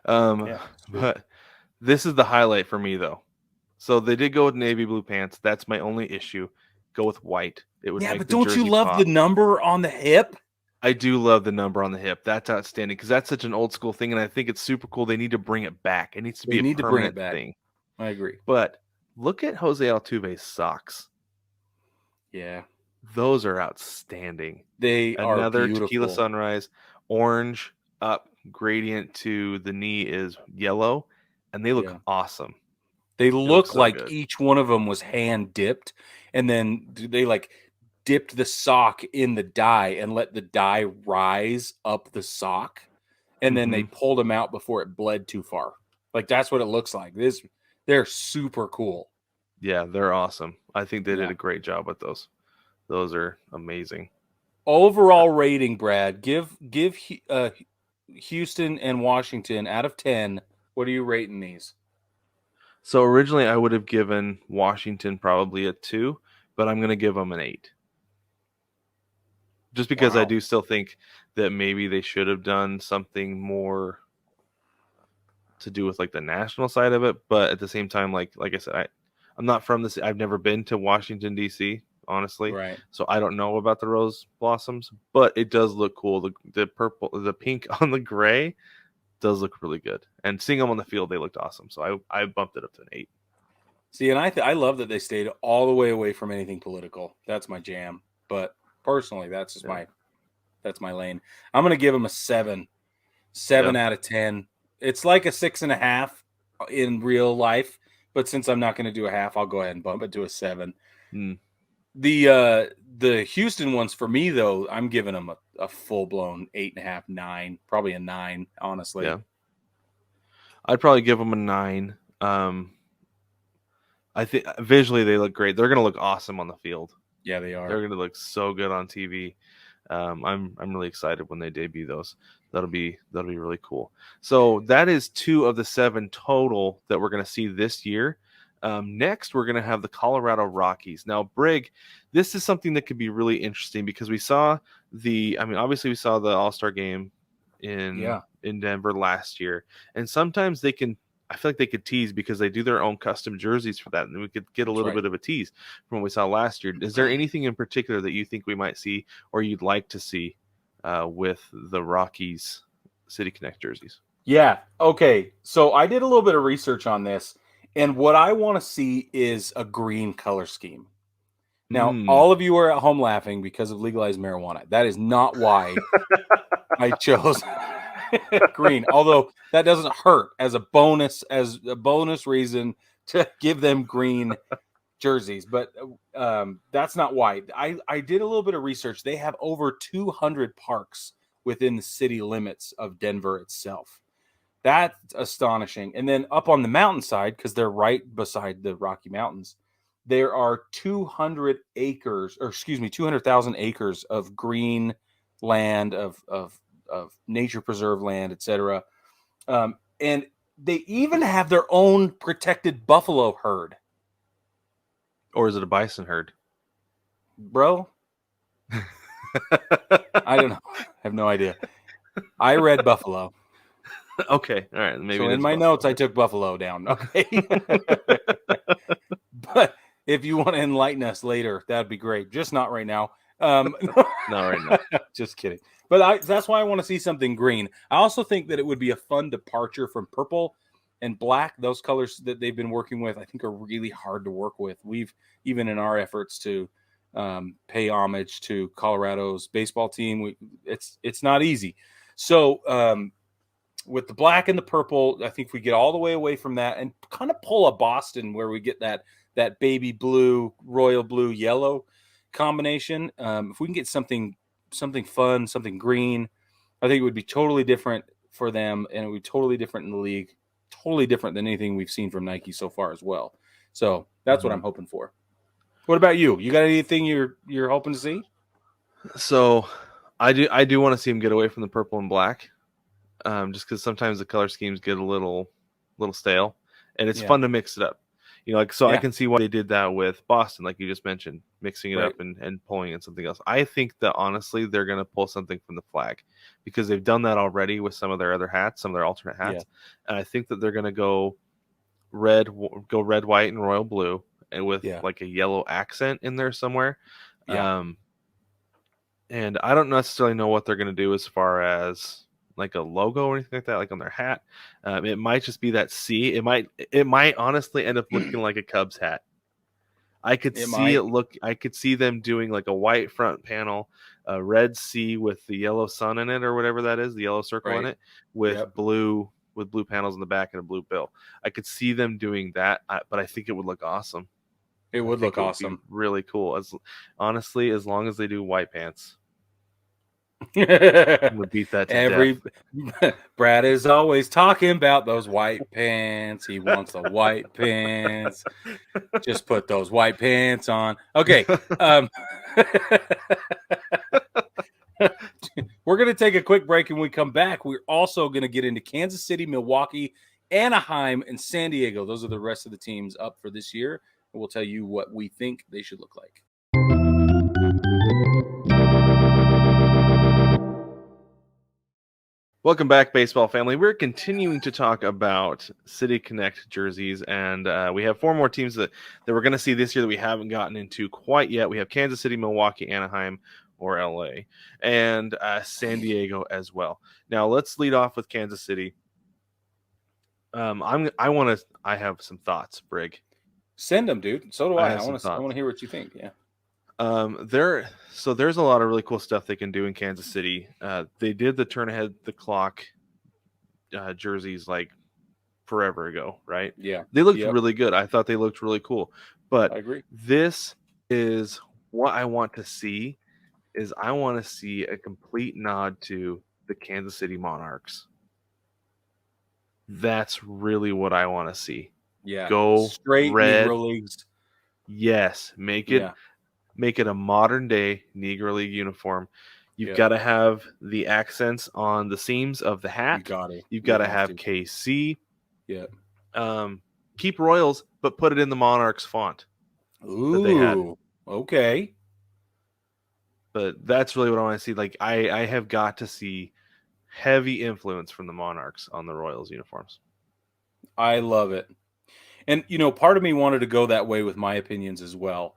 But this is the highlight for me, though. So they did go with navy blue pants. That's my only issue. Go with white. It would make but the don't you jersey love pop. the number on the hip? I do love the number on the hip. That's outstanding because that's such an old school thing, and I think it's super cool. They need to bring it back. It needs to be a permanent thing. I agree. But look at Jose Altuve's socks. Yeah. Those are outstanding. They are another beautiful. Tequila sunrise, orange up gradient to the knee is yellow, and they look awesome. They look like good. Each one of them was hand dipped, and then they like dipped the sock in the dye and let the dye rise up the sock, and then they pulled them out before it bled too far. Like that's what it looks like. They're super cool. Yeah, they're awesome. I think they did a great job with those. Those are amazing. Overall rating, Brad, give Houston and Washington out of 10. What are you rating these? So originally I would have given Washington probably a 2, but I'm going to give them an 8. Just because I do still think that maybe they should have done something more to do with like the national side of it, but at the same time, like I said, I'm not from this. I've never been to Washington D.C. honestly, right? So I don't know about the rose blossoms, but it does look cool. The purple, the pink on the gray does look really good, and seeing them on the field, they looked awesome. So I bumped it up to an 8. See, and I love that they stayed all the way away from anything political. That's my jam. But personally, that's just that's my lane. I'm gonna give them a 7 out of 10. It's like a 6.5 in real life, but since I'm not gonna do a half, I'll go ahead and bump it to a 7. The Houston ones for me though, I'm giving them a full blown 8.5, 9, probably a 9, honestly. Yeah, I'd probably give them a 9. I think visually they look great. They're going to look awesome on the field. Yeah, they are. They're going to look so good on TV. I'm really excited when they debut those. That'll be really cool. So that is 2 of the 7 total that we're going to see this year. Next, we're going to have the Colorado Rockies. Now, Brig, this is something that could be really interesting because we saw obviously we saw the All-Star game in Denver last year, and sometimes I feel like they could tease because they do their own custom jerseys for that, and we could get a little bit of a tease from what we saw last year. Is there anything in particular that you think we might see or you'd like to see with the Rockies City Connect jerseys? Yeah. Okay. So I did a little bit of research on this, and what I want to see is a green color scheme. Now, all of you are at home laughing because of legalized marijuana. That is not why I chose green, although that doesn't hurt as a bonus reason to give them green jerseys. But that's not why. I did a little bit of research. They have over 200 parks within the city limits of Denver itself. That's astonishing. And then up on the mountainside, because they're right beside the Rocky Mountains, there are 200,000 acres of green land, of nature preserve land, etc. And they even have their own protected buffalo herd. Or is it a bison herd? Bro? I don't know. I have no idea. I read buffalo. Okay. All right. Maybe so in my notes, I took buffalo down. Okay. But if you want to enlighten us later, that'd be great. Just not right now. Not right now. Just kidding. But that's why I want to see something green. I also think that it would be a fun departure from purple and black. Those colors that they've been working with, I think, are really hard to work with. We've, even in our efforts to pay homage to Colorado's baseball team, it's not easy. So with the black and the purple, I think we get all the way away from that and kind of pull a Boston where we get that baby blue, royal blue, yellow combination. If we can get something fun, something green, I think it would be totally different for them, and it would be totally different in the league, totally different than anything we've seen from Nike so far as well. So that's what I'm hoping for. What about you? You got anything you're hoping to see? So I do want to see them get away from the purple and black, just because sometimes the color schemes get a little stale, and it's fun to mix it up. I can see why they did that with Boston, like you just mentioned, mixing it up and pulling in something else. I think that honestly they're going to pull something from the flag because they've done that already with some of their other hats, some of their alternate hats, and I think that they're going to go red, white, and royal blue, and with like a yellow accent in there somewhere. And I don't necessarily know what they're going to do as far as like a logo or anything like that, like on their hat. It might just be that C. It might honestly end up looking like a Cubs hat. I could see them doing like a white front panel, a red C with the yellow sun in it or whatever that is, the yellow circle in it, with blue panels in the back and a blue bill. I could see them doing that, but I think it would look awesome. It would look awesome. Really cool. As long as they do white pants. Would beat that to death. Brad is always talking about those white pants. He wants the white pants. Just put those white pants on. Okay. We're going to take a quick break, and when we come back, we're also going to get into Kansas City, Milwaukee, Anaheim, and San Diego. Those are the rest of the teams up for this year, and we'll tell you what we think they should look like. Welcome back, baseball family. We're continuing to talk about City Connect jerseys, and we have 4 more teams that we're going to see this year that we haven't gotten into quite yet. We have Kansas City, Milwaukee, Anaheim, or LA, and San Diego as well. Now, let's lead off with Kansas City. I have some thoughts, Brig. Send them, dude. So do I I. have I some want thoughts. to hear what you think. Yeah. There's a lot of really cool stuff they can do in Kansas City. They did the turn ahead the clock jerseys like forever ago, right? Yeah. They looked Yep. really good. I thought they looked really cool. But I agree. this is what I want to see. Is I want to see a complete nod to the Kansas City Monarchs. That's really what I want to see. Yeah. Go straight red. Negro Leagues. Yes, make it a modern day Negro League uniform. You've got to have the accents on the seams of the hat. You got it. You've got to have KC. Yeah. Keep Royals, but put it in the Monarchs font. Ooh. That they had. Okay. But that's really what I want to see. Like I have got to see heavy influence from the Monarchs on the Royals uniforms. I love it. And, part of me wanted to go that way with my opinions as well.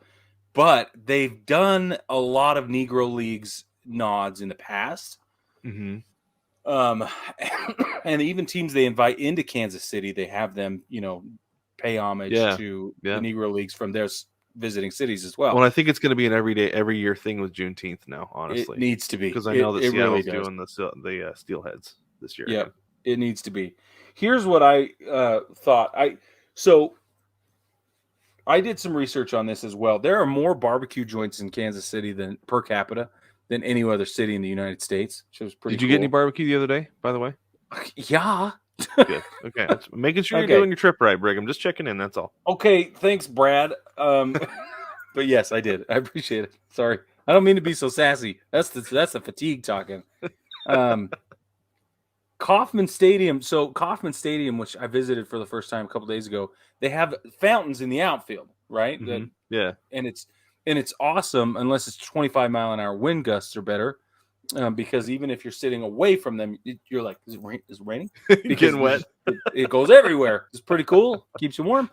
But they've done a lot of Negro Leagues nods in the past. Mm-hmm. And even teams they invite into Kansas City, they have them, pay homage to the Negro Leagues from their visiting cities as well. Well, I think it's going to be an every year thing with Juneteenth now, honestly. It needs to be. Because I know that Seattle's really doing the Steelheads this year. Yeah, it needs to be. Here's what I thought. So I did some research on this as well. There are more barbecue joints in Kansas City than per capita than any other city in the United States, which was pretty Did you get any barbecue the other day, by the way? Yeah. Good. Okay. Making sure you're doing your trip right, Brig. I'm just checking in. That's all. Okay. Thanks, Brad. But yes, I did. I appreciate it. Sorry. I don't mean to be so sassy. That's the fatigue talking. Kauffman Stadium. So Kauffman Stadium, which I visited for the first time a couple days ago, they have fountains in the outfield, right? Mm-hmm. And it's awesome unless it's 25-mile-an-hour wind gusts or better. Because even if you're sitting away from them, you're like, is it raining? Because getting wet. It goes everywhere. It's pretty cool. Keeps you warm.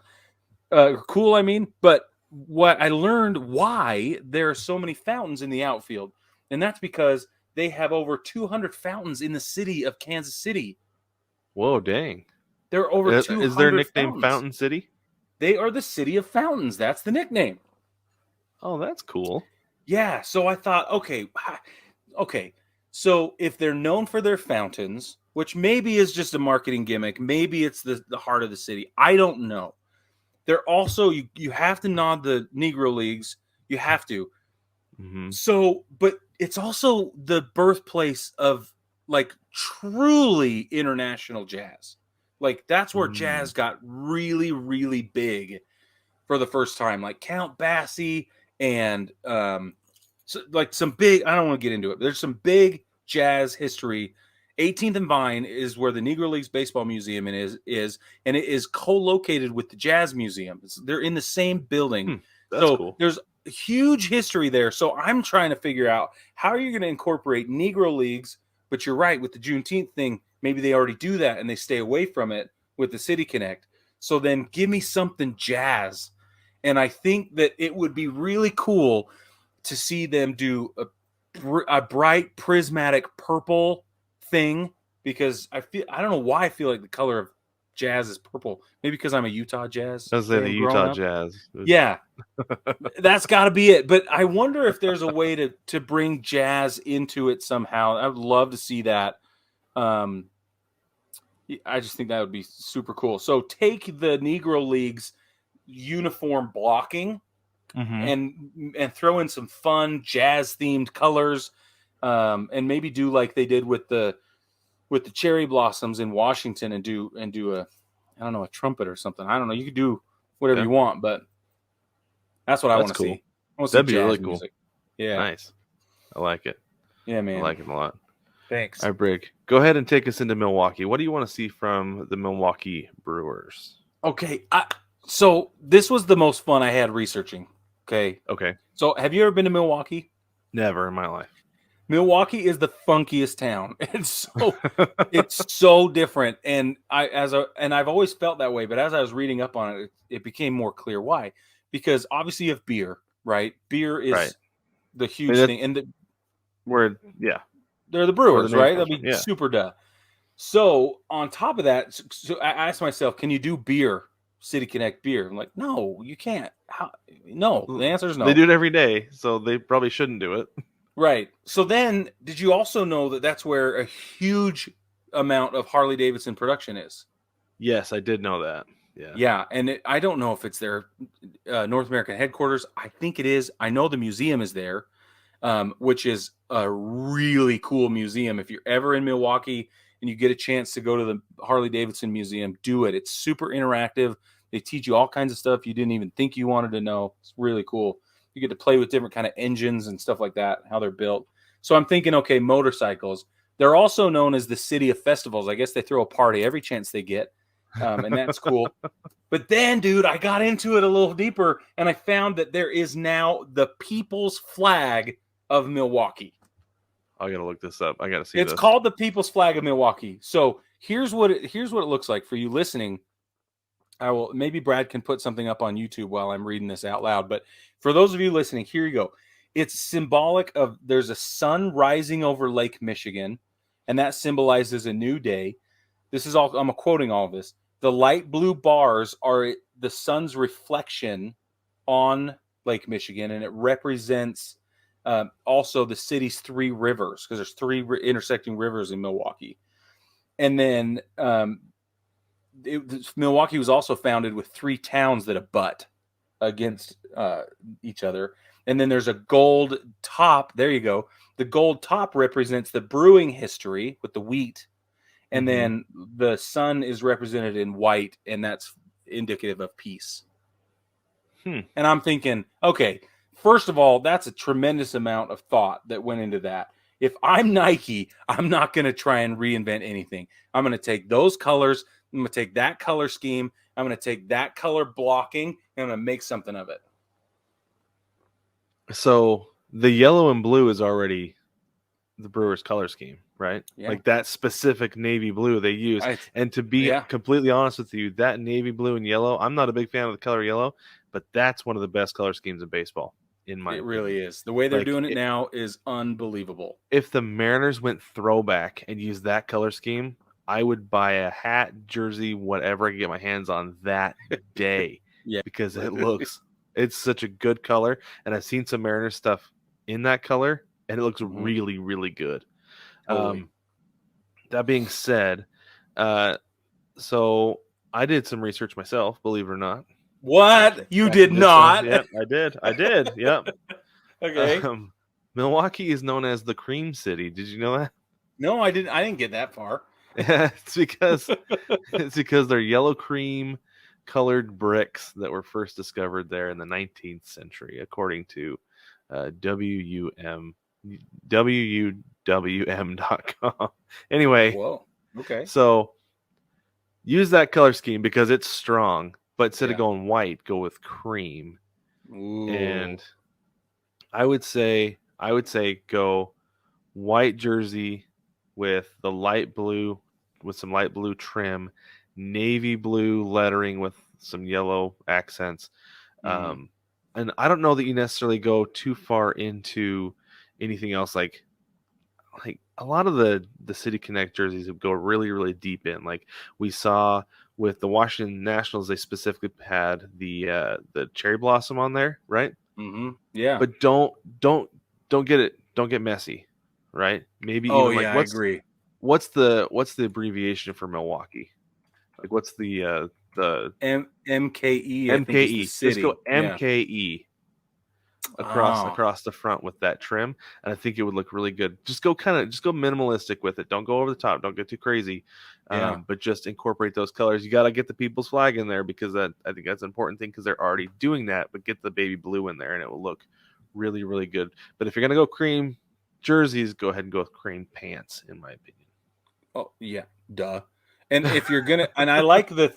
Cool, I mean. But what I learned why there are so many fountains in the outfield, and that's because they have over 200 fountains in the city of Kansas City. Whoa, dang. There are over 200 Is their nickname fountains. Fountain City? They are the city of fountains. That's the nickname. Oh, that's cool. Yeah, so I thought, okay. So if they're known for their fountains, which maybe is just a marketing gimmick, maybe it's the heart of the city. I don't know. They're also, you have to nod the Negro Leagues. You have to. Mm-hmm. So, but it's also the birthplace of like truly international jazz. Like that's where jazz got really, really big for the first time. Like Count Basie and so like some big, I don't want to get into it, but there's some big jazz history. 18th and Vine is where the Negro Leagues Baseball Museum is, and it is co-located with the Jazz Museum. They're in the same building. That's cool. There's huge history there. So I'm trying to figure out how are you going to incorporate Negro Leagues, but you're right, with the Juneteenth thing, maybe they already do that and they stay away from it with the City Connect. So then give me something jazz. And I think that it would be really cool to see them do a bright prismatic purple thing, because I don't know why I feel like the color of jazz is purple. Maybe because I'm a Utah Jazz. I was saying the Utah Jazz. Yeah, that's got to be it. But I wonder if there's a way to bring jazz into it somehow. I would love to see that. I just think that would be super cool. So take the Negro Leagues uniform blocking and throw in some fun jazz themed colors, and maybe do like they did with the cherry blossoms in Washington and do a, I don't know, a trumpet or something. I don't know. You could do whatever you want, but that's what I want to see. That'd be really cool. Music. Yeah, nice. I like it. Yeah, man. I like it a lot. Thanks. All right, Brig, go ahead and take us into Milwaukee. What do you want to see from the Milwaukee Brewers? Okay, so this was the most fun I had researching. Okay. So have you ever been to Milwaukee? Never in my life. Milwaukee is the funkiest town. It's so different, and I've always felt that way. But as I was reading up on it, it became more clear why. Because obviously you have beer, right? Beer is the huge thing, and they're the Brewers, right? That'd be super duh. So on top of that, so I asked myself, can you do beer City Connect beer. I'm like, no, you can't. How? No, the answer is no. They do it every day, so they probably shouldn't do it. Right. So then, did you also know that that's where a huge amount of Harley Davidson production is? Yes, I did know that. Yeah. Yeah, and I don't know if it's their North American headquarters. I think it is. I know the museum is there, which is a really cool museum. If you're ever in Milwaukee and you get a chance to go to the Harley Davidson Museum, do it. It's super interactive. They teach you all kinds of stuff you didn't even think you wanted to know. It's really cool. You get to play with different kind of engines and stuff like that, how they're built. So I'm thinking, okay, motorcycles. They're also known as the city of festivals. I guess they throw a party every chance they get, and that's cool. But then, dude, I got into it a little deeper, and I found that there is now the people's flag of Milwaukee. I gotta look this up. I gotta see. It's called the people's flag of Milwaukee. So here's what it looks like for you listening. Maybe Brad can put something up on YouTube while I'm reading this out loud. But for those of you listening, here you go. It's symbolic of there's a sun rising over Lake Michigan, and that symbolizes a new day. This is all, I'm quoting all of this. The light blue bars are the sun's reflection on Lake Michigan, and it represents also the city's three rivers, because there's three intersecting rivers in Milwaukee. And then Milwaukee was also founded with three towns that abut against each other. And then there's a gold top. There you go. The gold top represents the brewing history with the wheat. And then the sun is represented in white, and that's indicative of peace. And I'm thinking, okay, first of all, that's a tremendous amount of thought that went into that. If I'm Nike, I'm not going to try and reinvent anything. I'm going to take those colors. I'm going to take that color scheme. I'm going to take that color blocking, and I'm going to make something of it. So the yellow and blue is already the Brewers color scheme, right? Yeah. Like that specific navy blue they use. And to be completely honest with you, that navy blue and yellow, I'm not a big fan of the color yellow, but that's one of the best color schemes in baseball, in my opinion. Really is. The way they're doing it now is unbelievable. If the Mariners went throwback and used that color scheme, I would buy a hat, jersey, whatever I could get my hands on that day. Because it's such a good color. And I've seen some Mariners stuff in that color, and it looks really, really good. That being said, so I did some research myself, believe it or not. What? You did not? Yep, I did. Yep. Okay. Milwaukee is known as the Cream City. Did you know that? No, I didn't. I didn't get that far. It's because they're yellow cream colored bricks that were first discovered there in the 19th century, according to WUWM.com. Anyway, whoa, okay. So use that color scheme because it's strong, but instead of going white, go with cream. Ooh. And I would say go white jersey with the light blue, with some light blue trim, navy blue lettering with some yellow accents. And I don't know that you necessarily go too far into anything else. Like a lot of the City Connect jerseys go really, really deep in. Like we saw with the Washington Nationals, they specifically had the cherry blossom on there, right? Yeah. But don't get messy, right? Maybe even I agree. What's the abbreviation for Milwaukee? Like what's the MKE? MKE. Just go MKE across the front with that trim, and I think it would look really good. Just go minimalistic with it. Don't go over the top. Don't get too crazy. But just incorporate those colors. You got to get the people's flag in there because I think that's an important thing because they're already doing that. But get the baby blue in there, and it will look really, really good. But if you're gonna go cream jerseys, go ahead and go with cream pants, in my opinion. Oh yeah, duh. And if you're gonna, and I like the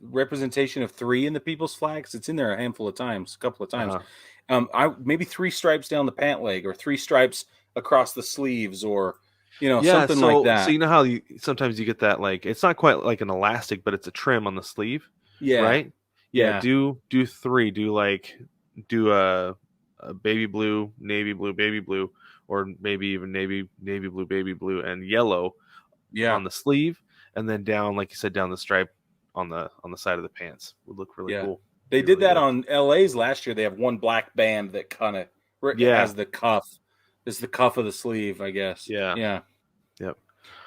representation of 3 in the people's flags. It's in there a couple of times. I maybe 3 stripes down the pant leg, or 3 stripes across the sleeves, or something like that. So you know how sometimes you get that, like it's not quite like an elastic, but it's a trim on the sleeve. Yeah. Right. Yeah. Do 3. Do a baby blue, navy blue, baby blue, or maybe even navy blue, baby blue, and yellow on the sleeve, and then down, like you said, down the stripe on the side of the pants. Would look really cool. They Be did really that good. on LA's last year. They have one black band that kind of has the cuff. It's the cuff of the sleeve, I guess. Yeah. Yeah. Yep.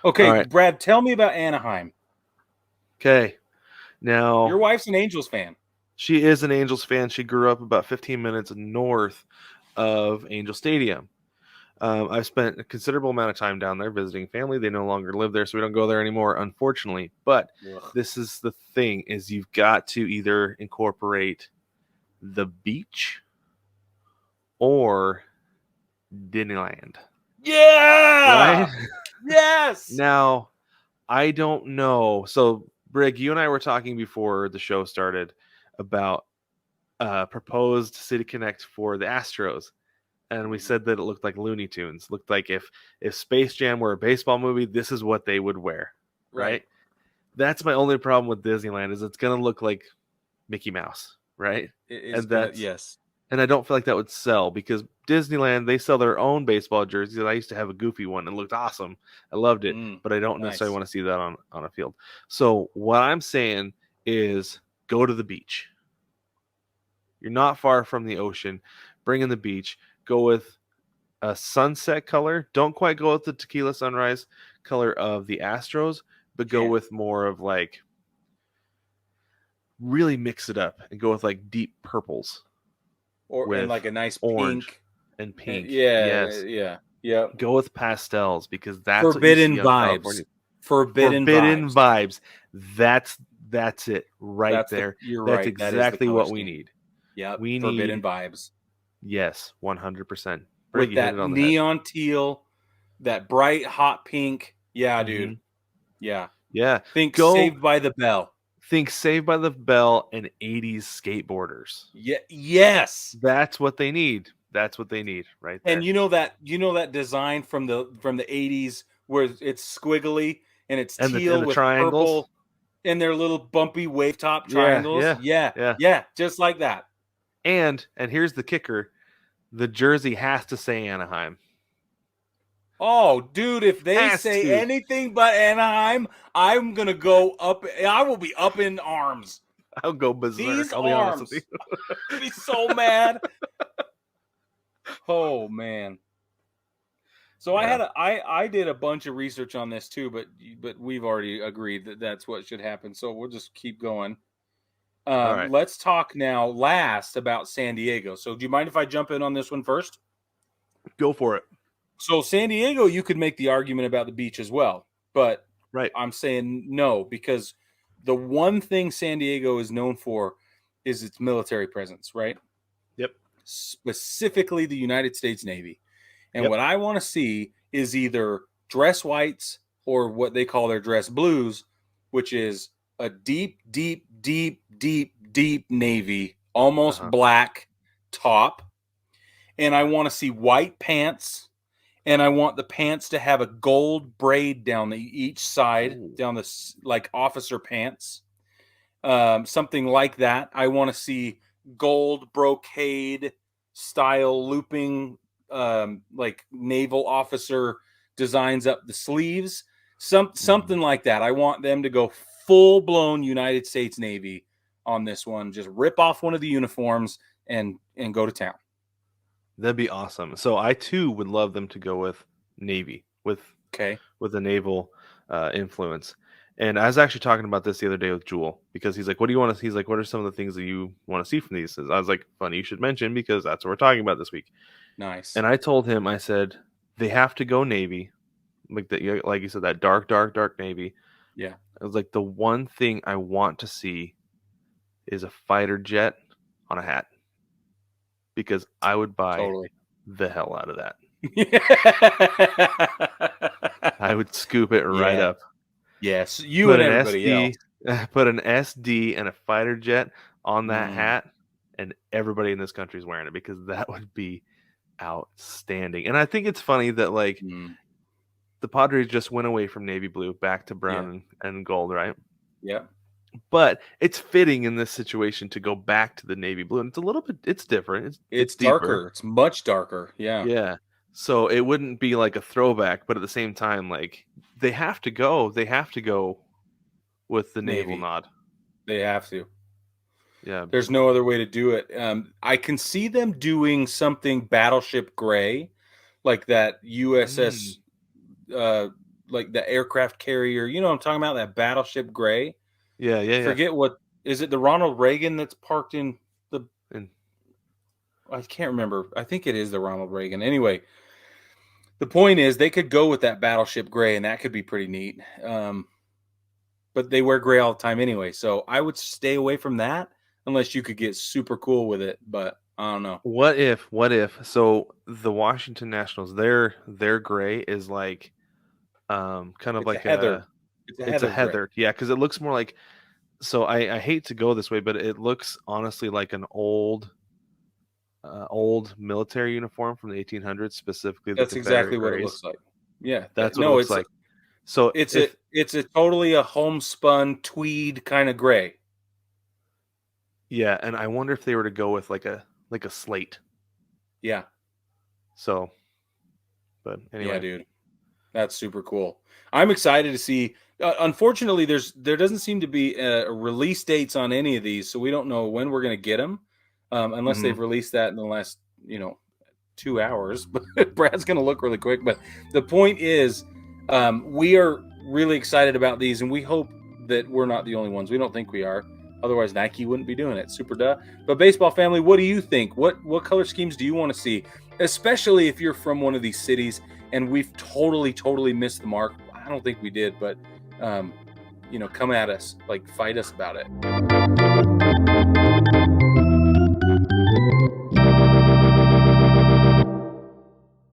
Okay, All right. Brad, tell me about Anaheim. Okay. Now, your wife's an Angels fan. She is an Angels fan. She grew up about 15 minutes north of Angel Stadium. I've spent a considerable amount of time down there visiting family. They no longer live there, so we don't go there anymore, unfortunately. But this is the thing, is you've got to either incorporate the beach or Disneyland. Yeah! Right? Yes! Now, I don't know. So, Brig, you and I were talking before the show started about proposed City Connect for the Astros. And we said that it looked like Looney Tunes. Looked like if Space Jam were a baseball movie, this is what they would wear, right? That's my only problem with Disneyland, is it's going to look like Mickey Mouse, right? Yes. And I don't feel like that would sell, because Disneyland, they sell their own baseball jerseys. I used to have a goofy one and it looked awesome. I loved it, but I don't necessarily want to see that on a field. So what I'm saying is go to the beach. You're not far from the ocean. Bring in the beach. Go with a sunset color. Don't quite go with the tequila sunrise color of the Astros, but go with more of like, really mix it up and go with like deep purples. And like a nice orange pink. And pink. Yeah. Go with pastels, because that's forbidden vibes. Forbidden vibes. That's it right there. You're that's right. Exactly what we need. Yeah, we need forbidden vibes. Yes, 100%. With that neon teal, that bright hot pink. Yeah, dude. Yeah. Think Saved by the Bell. Think Saved by the Bell and 80s skateboarders. Yeah. Yes. That's what they need. That's what they need right there. And you know that design from the 80s where it's squiggly and it's teal and the with triangles. Purple and their little bumpy wave top triangles. Yeah. Just like that. And here's the kicker. The jersey has to say Anaheim. Oh, dude, if they say anything but Anaheim, I'm going to go up. I will be up in arms. I'll go berserk. I'll be honest with you. I'll be so mad. Oh, man. So I did a bunch of research on this too, but we've already agreed that that's what should happen. So we'll just keep going. Right. Let's talk now last about San Diego. So do you mind if I jump in on this one first? Go for it. So San Diego, you could make the argument about the beach as well, but I'm saying no, because the one thing San Diego is known for is its military presence, right? Yep. Specifically the United States Navy. And what I want to see is either dress whites or what they call their dress blues, which is a deep, deep, deep, deep, deep navy, almost black top. And I want to see white pants. And I want the pants to have a gold braid down each side, down the like officer pants. Something like that. I want to see gold brocade style looping, like naval officer designs up the sleeves. Something like that. I want them to go full blown United States Navy on this one. Just rip off one of the uniforms and go to town. That'd be awesome. So I too would love them to go with Navy, with a naval influence. And I was actually talking about this the other day with Jewel, because he's like, "What do you want to see?" He's like, "What are some of the things that you want to see from these?" I was like, "Funny you should mention, because that's what we're talking about this week." Nice. And I told him, I said, they have to go Navy, like you said, that dark Navy. Yeah. I was like, the one thing I want to see is a fighter jet on a hat, because I would buy the hell out of that. I would scoop it right up. Yes, you and everybody else. Put an SD and a fighter jet on that hat, and everybody in this country is wearing it, because that would be outstanding. And I think it's funny that the Padres just went away from navy blue back to brown and gold, right? Yeah. But it's fitting in this situation to go back to the navy blue, and it's a little bit, it's different. It's darker. It's much darker. Yeah. Yeah. So it wouldn't be like a throwback, but at the same time, like they have to go with the naval nod. They have to. Yeah. There's no other way to do it. I can see them doing something battleship gray, like that USS, like the aircraft carrier. You know what I'm talking about? That battleship gray. Yeah. Forget what is it? The Ronald Reagan that's parked in the. And I can't remember. I think it is the Ronald Reagan. Anyway, the point is they could go with that battleship gray, and that could be pretty neat. But they wear gray all the time anyway, so I would stay away from that unless you could get super cool with it. But I don't know. What if? So the Washington Nationals, their gray is like, kind of It's like a heather. it's a Gray. heather, yeah, because it looks more like. So I hate to go this way, but it looks honestly like an old military uniform from the 1800s, specifically the That's Confederate exactly what it grays. looks like. Yeah, That's what it looks like. So it's a totally a homespun tweed kind of gray. yeah, and I wonder if they were to go with like a slate. Yeah. So, but anyway, Yeah, dude, that's super cool. I'm excited to see. Unfortunately, there doesn't seem to be release dates on any of these, so we don't know when we're going to get them, unless they've released that in the last 2 hours. But Brad's going to look really quick. But the point is, we are really excited about these, and we hope that we're not the only ones. We don't think we are. Otherwise, Nike wouldn't be doing it. Super duh. But baseball family, what do you think? What color schemes do you want to see? Especially if you're from one of these cities and we've totally missed the mark. I don't think we did, but come at us, like fight us about it.